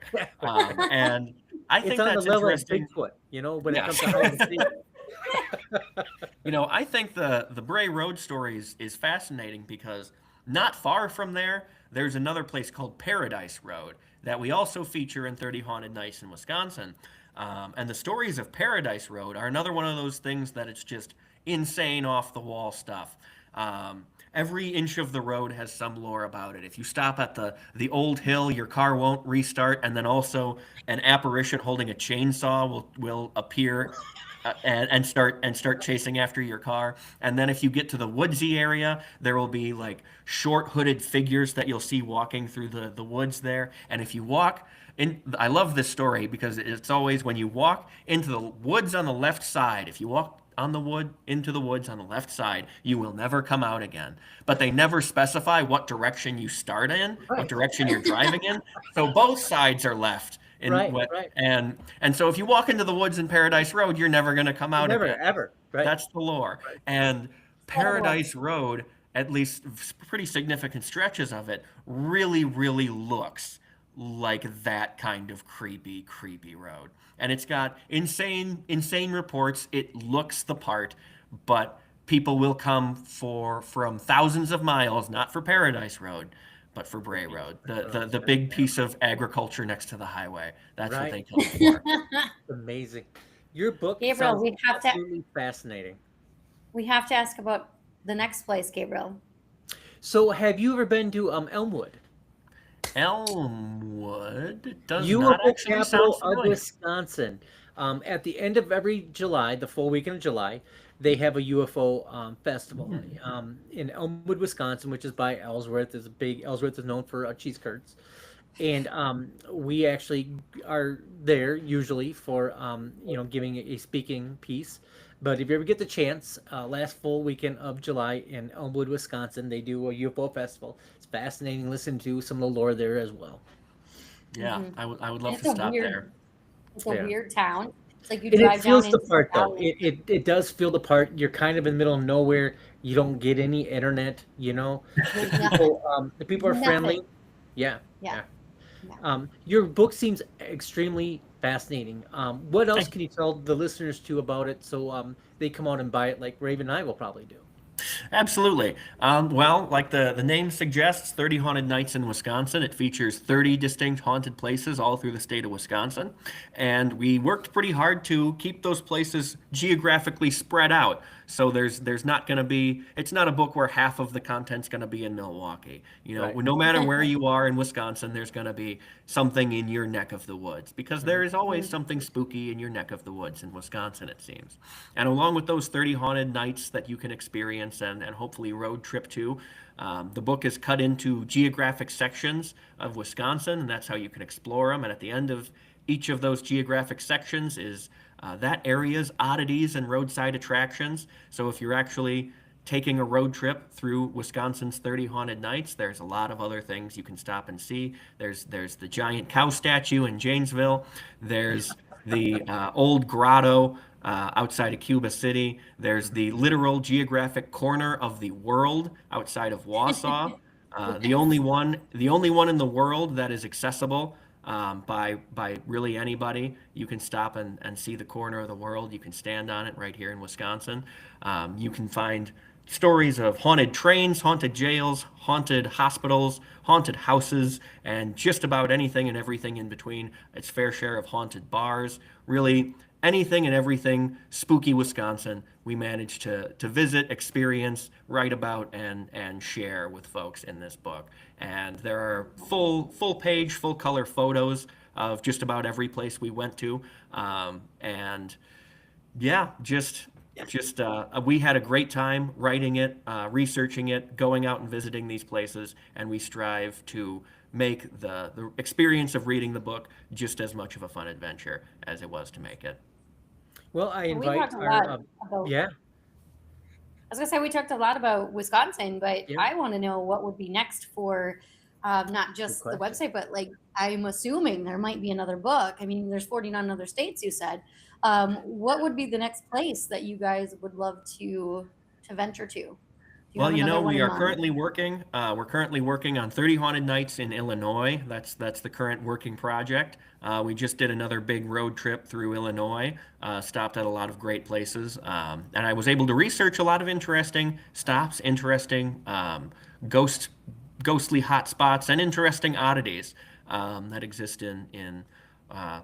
And I think It's on the that's level of interesting. Bigfoot, when it Yes. comes to hide and seek. I think the Bray Road story is fascinating because not far from there, there's another place called Paradise Road that we also feature in 30 Haunted Nights in Wisconsin. And the stories of Paradise Road are another one of those things that it's just insane off the wall stuff. Every inch of the road has some lore about it. If you stop at the old hill, your car won't restart, and then also an apparition holding a chainsaw will appear and start chasing after your car. And then if you get to the woodsy area, there will be like short hooded figures that you'll see walking through the woods there. And if you walk in, I love this story because it's always when you walk into the woods on the left side, if you walk into the woods on the left side, you will never come out again. But they never specify what direction you start in, what Right. direction you're driving in. So both sides are left. Right. And so if you walk into the woods in Paradise Road, you're never going to come out Never, again. ever. Right. That's the lore. Right. And Paradise Road, at least pretty significant stretches of it, really, really looks like that kind of creepy road. And it's got insane reports. It looks the part, but people will come from thousands of miles, not for Paradise Road, but for Bray Road, the big piece of agriculture next to the highway. That's what they Right. come for. Amazing. Your book Gabriel, sounds we have to absolutely fascinating. ask about the next place, Gabriel. So, have you ever been to Elmwood? Elmwood does UFO not actually capital sound of familiar. Wisconsin. At the end of every July, the full weekend of July, they have a UFO festival in Elmwood, Wisconsin, which is by Ellsworth. Ellsworth is known for cheese curds, and we actually are there usually for giving a speaking piece. But if you ever get the chance, last full weekend of July in Elmwood, Wisconsin, they do a UFO festival. It's fascinating. Listen to some of the lore there as well. Yeah, Mhm. I would love It's to a stop weird- there. It's a Yeah. weird town. It's like you And drive it feels down the into part though. valley. It does feel the part. You're kind of in the middle of nowhere. You don't get any internet. There's The people are friendly. Nothing. Yeah. Yeah. Your book seems extremely fascinating. What else Thank can you tell the listeners too about it so they come out and buy it like Raven and I will probably do? Absolutely. Well, like the name suggests, 30 Haunted Nights in Wisconsin. It features 30 distinct haunted places all through the state of Wisconsin. And we worked pretty hard to keep those places geographically spread out. So there's not going to be, it's not a book where half of the content's going to be in Milwaukee. Right. No matter where you are in Wisconsin, there's going to be something in your neck of the woods because there is always something spooky in your neck of the woods in Wisconsin, it seems. And along with those 30 haunted nights that you can experience and hopefully road trip to, the book is cut into geographic sections of Wisconsin, and that's how you can explore them. And at the end of each of those geographic sections is that area's oddities and roadside attractions. So if you're actually taking a road trip through Wisconsin's 30 Haunted Nights, there's a lot of other things you can stop and see. There's the giant cow statue in Janesville. There's the old grotto outside of Cuba City. There's the literal geographic corner of the world outside of Wausau. The only one in the world that is accessible by really anybody. You can stop and see the corner of the world. You can stand on it right here in Wisconsin. You can find stories of haunted trains, haunted jails, haunted hospitals, haunted houses, and just about anything and everything in between. Its fair share of haunted bars. Really anything and everything spooky Wisconsin we managed to visit, experience, write about, and share with folks in this book. And there are full page, full color photos of just about every place we went to. And yeah, just Just we had a great time writing it, researching it, going out and visiting these places, and we strive to make the experience of reading the book just as much of a fun adventure as it was to make it. Well, I Well, we invite talked a our lot about, yeah, I was gonna say we talked a lot about Wisconsin, but yeah, I want to know what would be next for not good just the question. website, but like I'm assuming there might be another book. I mean, there's 49 other states you said. What would be the next place that you guys would love to venture to? Do you Well, have another one we in are mind? currently working. We're currently working on 30 Haunted Nights in Illinois. That's the current working project. We just did another big road trip through Illinois. Stopped at a lot of great places, and I was able to research a lot of interesting stops, interesting ghostly hot spots, and interesting oddities that exist in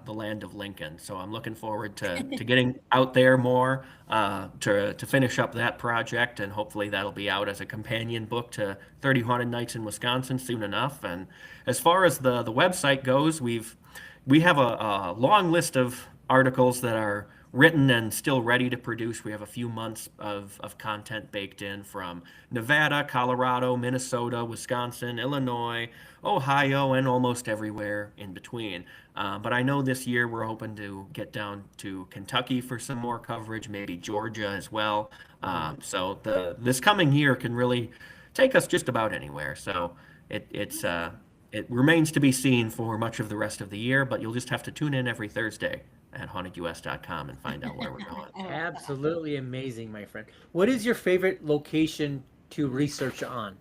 the land of Lincoln. So I'm looking forward to getting out there more to finish up that project, and hopefully that'll be out as a companion book to 30 Haunted Nights in Wisconsin soon enough. And as far as the website goes, we have a long list of articles that are written and still ready to produce. We have a few months of content baked in from Nevada, Colorado, Minnesota, Wisconsin, Illinois, Ohio, and almost everywhere in between. But I know this year we're hoping to get down to Kentucky for some more coverage, maybe Georgia as well. Mhm. So this coming year can really take us just about anywhere. So it remains to be seen for much of the rest of the year, but you'll just have to tune in every Thursday at hauntedus.com and find out where we're going. I love that. Absolutely amazing, my friend. What is your favorite location to research on?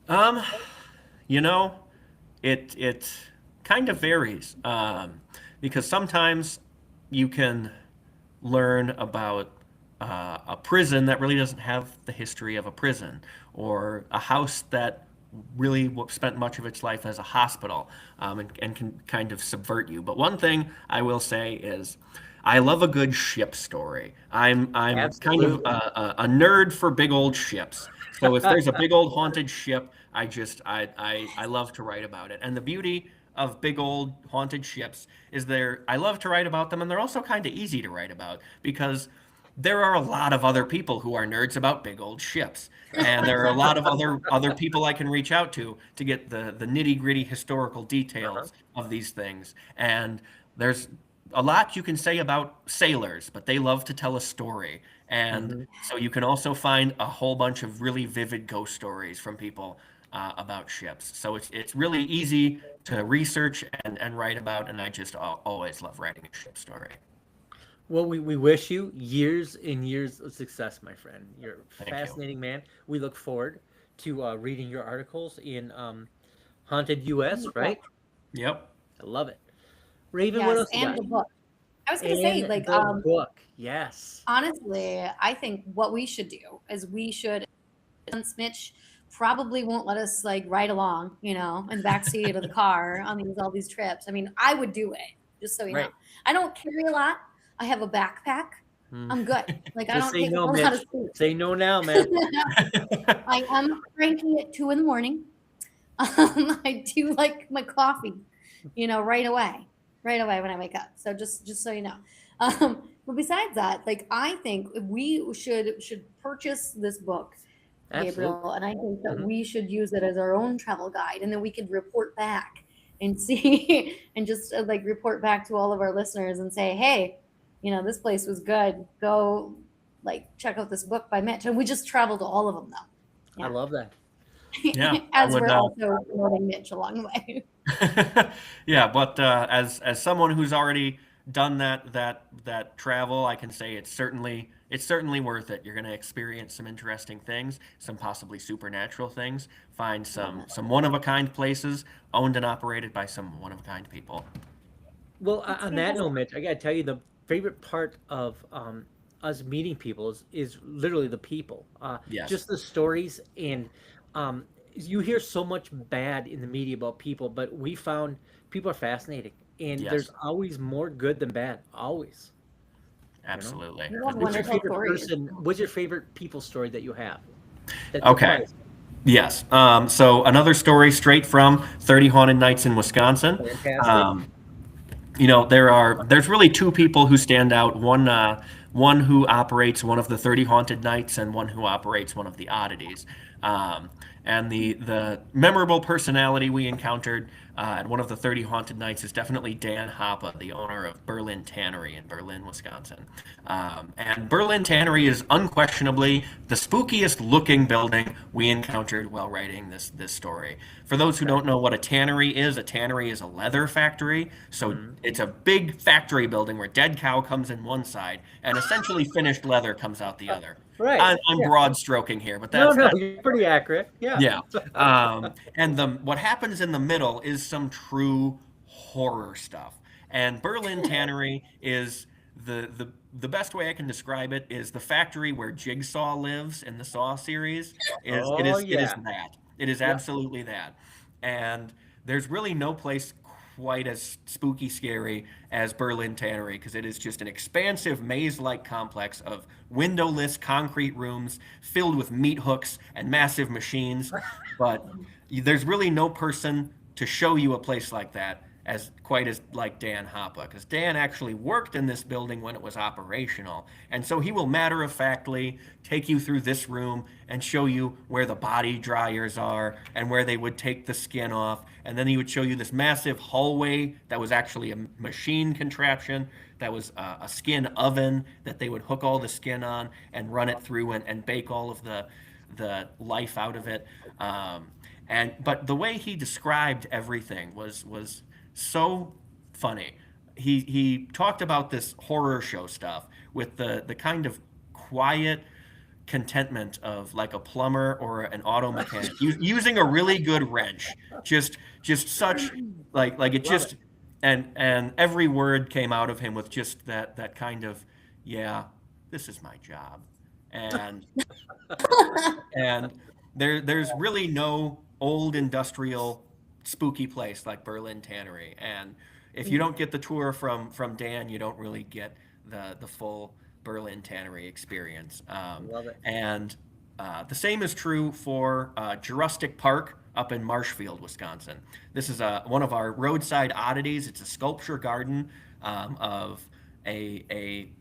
Um, you know, it kind of varies because sometimes you can learn about a prison that really doesn't have the history of a prison, or a house that really spent much of its life as a hospital, and can kind of subvert you. But one thing I will say is, I love a good ship story. I'm kind of Absolutely. a nerd for big old ships. So if there's a big old haunted ship, I love to write about it. And the beauty of big old haunted ships is I love to write about them, and they're also kind of easy to write about because there are a lot of other people who are nerds about big old ships, and there are a lot of other people I can reach out to get the nitty-gritty historical Uh-huh. details of these things. And there's a lot you can say about sailors, but they love to tell a story. And Hmm. so you can also find a whole bunch of really vivid ghost stories from people about ships. So it's really easy to research and write about, and I just always love writing a ship story. Well, we wish you years and years of success, my friend. You're a Thank you. fascinating man. We look forward to reading your articles in Haunted US, right? Yep. I love it. Raven, what Yes, else you and got? the book. I was gonna say, And like, the book. Yes. honestly, I think what we should do is since Mitch probably won't let us like ride along, in the backseat of the car on all these trips. I mean, I would do it, just so you know. Right. I don't carry a lot. I have a backpack. Mm. I'm good. Like I Just don't say take a no, whole lot of Mitch. space. Say no now, man. I am cranky at 2 a.m. I do like my coffee, right away when I wake up. So just so you know. But besides that, like I think we should purchase this book, Absolutely. Gabriel, and I think that Hmm. we should use it as our own travel guide, and then we could report back and see and just like report back to all of our listeners and say, hey, this place was good. Go like check out this book by Mitch, and we just travel to all of them though. I love that. Yeah, I As would. we're also promoting Mitch along the way. Yeah, but as someone who's already done that travel, I can say it's certainly worth it. You're going to experience some interesting things, some possibly supernatural things, find I love some one of a kind places owned and operated by some one of a kind people. Well, That's on that fantastic. note, Mitch, I gotta tell you, the favorite part of us meeting people is literally the people. Yes. Just the stories, and you hear so much bad in the media about people, but we found people are fascinating, and there's Yes. always more good than bad. Always, you know. Absolutely. We love What's your wonderful favorite stories. person? What's your favorite people story that you have that Okay. surprised Yes. So another story straight from 30 Haunted Nights in Wisconsin. you? Fantastic. Um, there's really two people who stand out. one who operates one of the 30 Haunted Nights and one who operates one of the Oddities. And the memorable personality we encountered at one of the 30 Haunted Nights is definitely Dan Hoppe, the owner of Berlin Tannery in Berlin, Wisconsin. And Berlin Tannery is unquestionably the spookiest looking building we encountered while writing this story. For those who don't know what a tannery is a leather factory. So it's a big factory building where dead cow comes in one side and essentially finished leather comes out the other. Right. I'm broad stroking here, but that's you're pretty accurate. Yeah. Yeah. And what happens in the middle is some true horror stuff. And Berlin Tannery is the best way I can describe it is the factory where Jigsaw lives in the Saw series. It is that. It is absolutely that. And there's really no place quite as spooky scary as Berlin Tannery because it is just an expansive maze-like complex of windowless concrete rooms filled with meat hooks and massive machines. But there's really no person to show you a place like that as like Dan Hoppe, because Dan actually worked in this building when it was operational. And so he will matter-of-factly take you through this room and show you where the body dryers are and where they would take the skin off. And then he would show you this massive hallway that was actually a machine contraption that was a skin oven that they would hook all the skin on and run it through and bake all of the life out of it. But the way he described everything was so funny. He talked about this horror show stuff with the kind of quiet contentment of like a plumber or an auto mechanic using a really good wrench. Just such like it just and every word came out of him with just that kind of, yeah, this is my job. And and there's really no old industrial spooky place like Berlin Tannery. And if you don't get the tour from Dan, you don't really get the full Berlin Tannery experience. Love it. And the same is true for Jurassic Park up in Marshfield, Wisconsin. This is one of our roadside oddities. It's a sculpture garden of a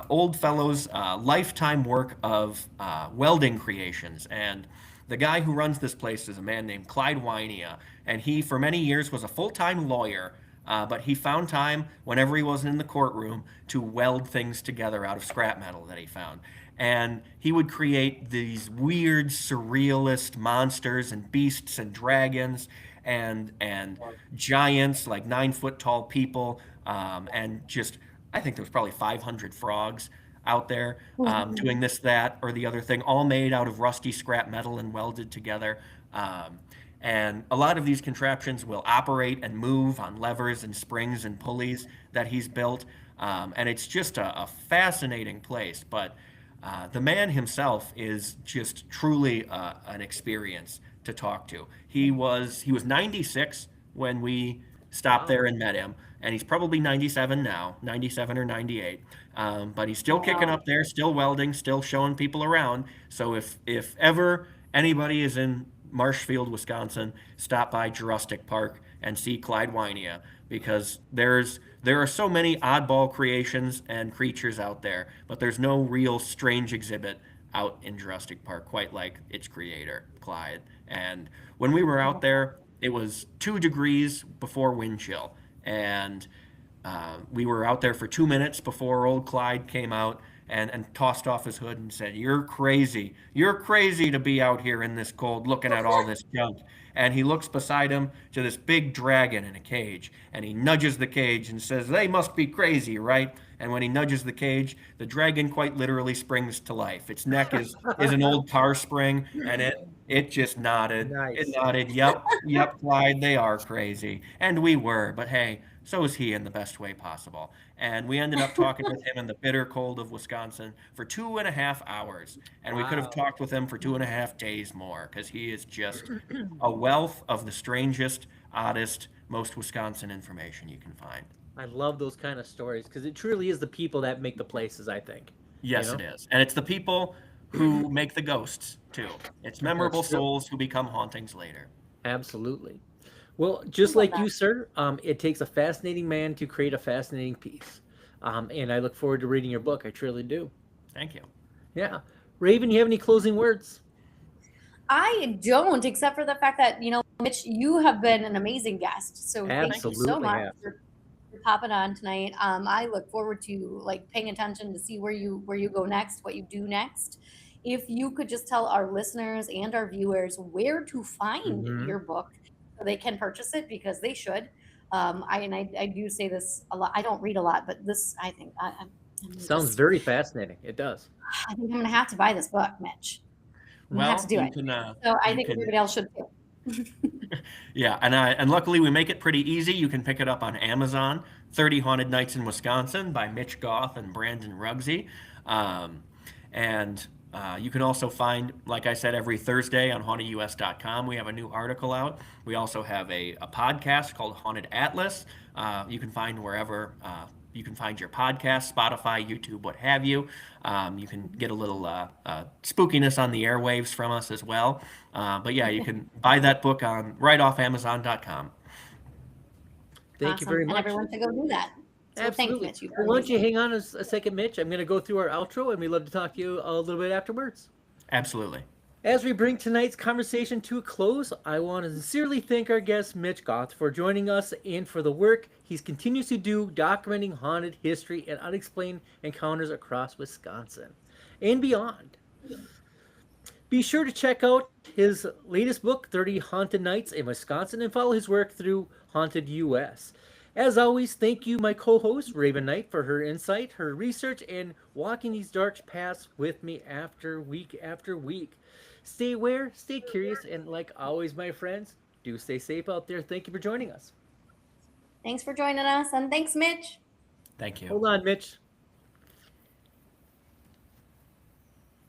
old fellow's lifetime work of welding creations. And the guy who runs this place is a man named Clyde Wynia, and he, for many years, was a full-time lawyer, but he found time, whenever he wasn't in the courtroom, to weld things together out of scrap metal that he found. And he would create these weird, surrealist monsters and beasts and dragons and giants, like 9-foot-tall people, and just, I think there was probably 500 frogs out there doing this, that, or the other thing, all made out of rusty scrap metal and welded together. And a lot of these contraptions will operate and move on levers and springs and pulleys that he's built. And it's just a fascinating place. But the man himself is just truly an experience to talk to. He was 96 when we stopped there and met him. And he's probably 97 now, 97 or 98. But he's still kicking up there, still welding, still showing people around. So if ever anybody is in Marshfield, Wisconsin, stop by Jurassic Park and see Clyde Wynia, because there are so many oddball creations and creatures out there, but there's no real strange exhibit out in Jurassic Park quite like its creator, Clyde. And when we were out there, it was 2 degrees before wind chill. And we were out there for 2 minutes before old Clyde came out and tossed off his hood and said, "You're crazy. You're crazy to be out here in this cold looking at all this junk." And he looks beside him to this big dragon in a cage, and he nudges the cage and says, "They must be crazy, right?" And when he nudges the cage, the dragon quite literally springs to life. Its neck is an old car spring, and it just nodded. Nice. It nodded. Yep, Clyde, they are crazy. And we were, but hey, so is he in the best way possible. And we ended up talking with him in the bitter cold of Wisconsin for 2.5 hours. And we could have talked with him for 2.5 days more, because he is just a wealth of the strangest, oddest, most Wisconsin information you can find. I love those kind of stories because it truly is the people that make the places, I think. Yes, it is. And it's the people who make the ghosts, too. It's memorable souls who become hauntings later. Absolutely. Well, just like you, sir, it takes a fascinating man to create a fascinating piece. And I look forward to reading your book. I truly do. Thank you. Yeah. Raven, you have any closing words? I don't, except for the fact that, Mitch, you have been an amazing guest. So thank you so Absolutely much have. for popping on tonight. I look forward to paying attention to see where you go next, what you do next. If you could just tell our listeners and our viewers where to find Mhm. your book so they can purchase it, because they should. I do say this a lot. I don't read a lot, but this, I think Sounds very fascinating. It does. I think I'm gonna have to buy this book, Mitch. I'm gonna have to do you it. can, So I you think can- everybody else should too. Yeah, and luckily we make it pretty easy. You can pick it up on Amazon. 30 Haunted Nights in Wisconsin by Mitch Goff and Brandon Rugsy. And you can also find, like I said, every Thursday on hauntedus.com, we have a new article out. We also have a podcast called Haunted Atlas. You can find wherever you can find your podcast, Spotify, YouTube, what have you. You can get a little spookiness on the airwaves from us as well. But yeah, you can buy that book right off Amazon.com. Thank you Awesome. very And much. everyone should go do that. So thanks, Absolutely. Mitch. You've Well, been why don't you amazing. hang on a second, Mitch? I'm going to go through our outro, and we'd love to talk to you a little bit afterwards. Absolutely. As we bring tonight's conversation to a close, I want to sincerely thank our guest, Mitch Goth, for joining us and for the work he continues to do documenting haunted history and unexplained encounters across Wisconsin and beyond. Be sure to check out his latest book, 30 Haunted Nights in Wisconsin, and follow his work through Haunted US. As always, thank you, my co-host, Raven Knight, for her insight, her research, and walking these dark paths with me after week. Stay aware, stay curious, and like always, my friends, do stay safe out there. Thank you for joining us. Thanks for joining us, and thanks, Mitch. Thank you. Hold on, Mitch.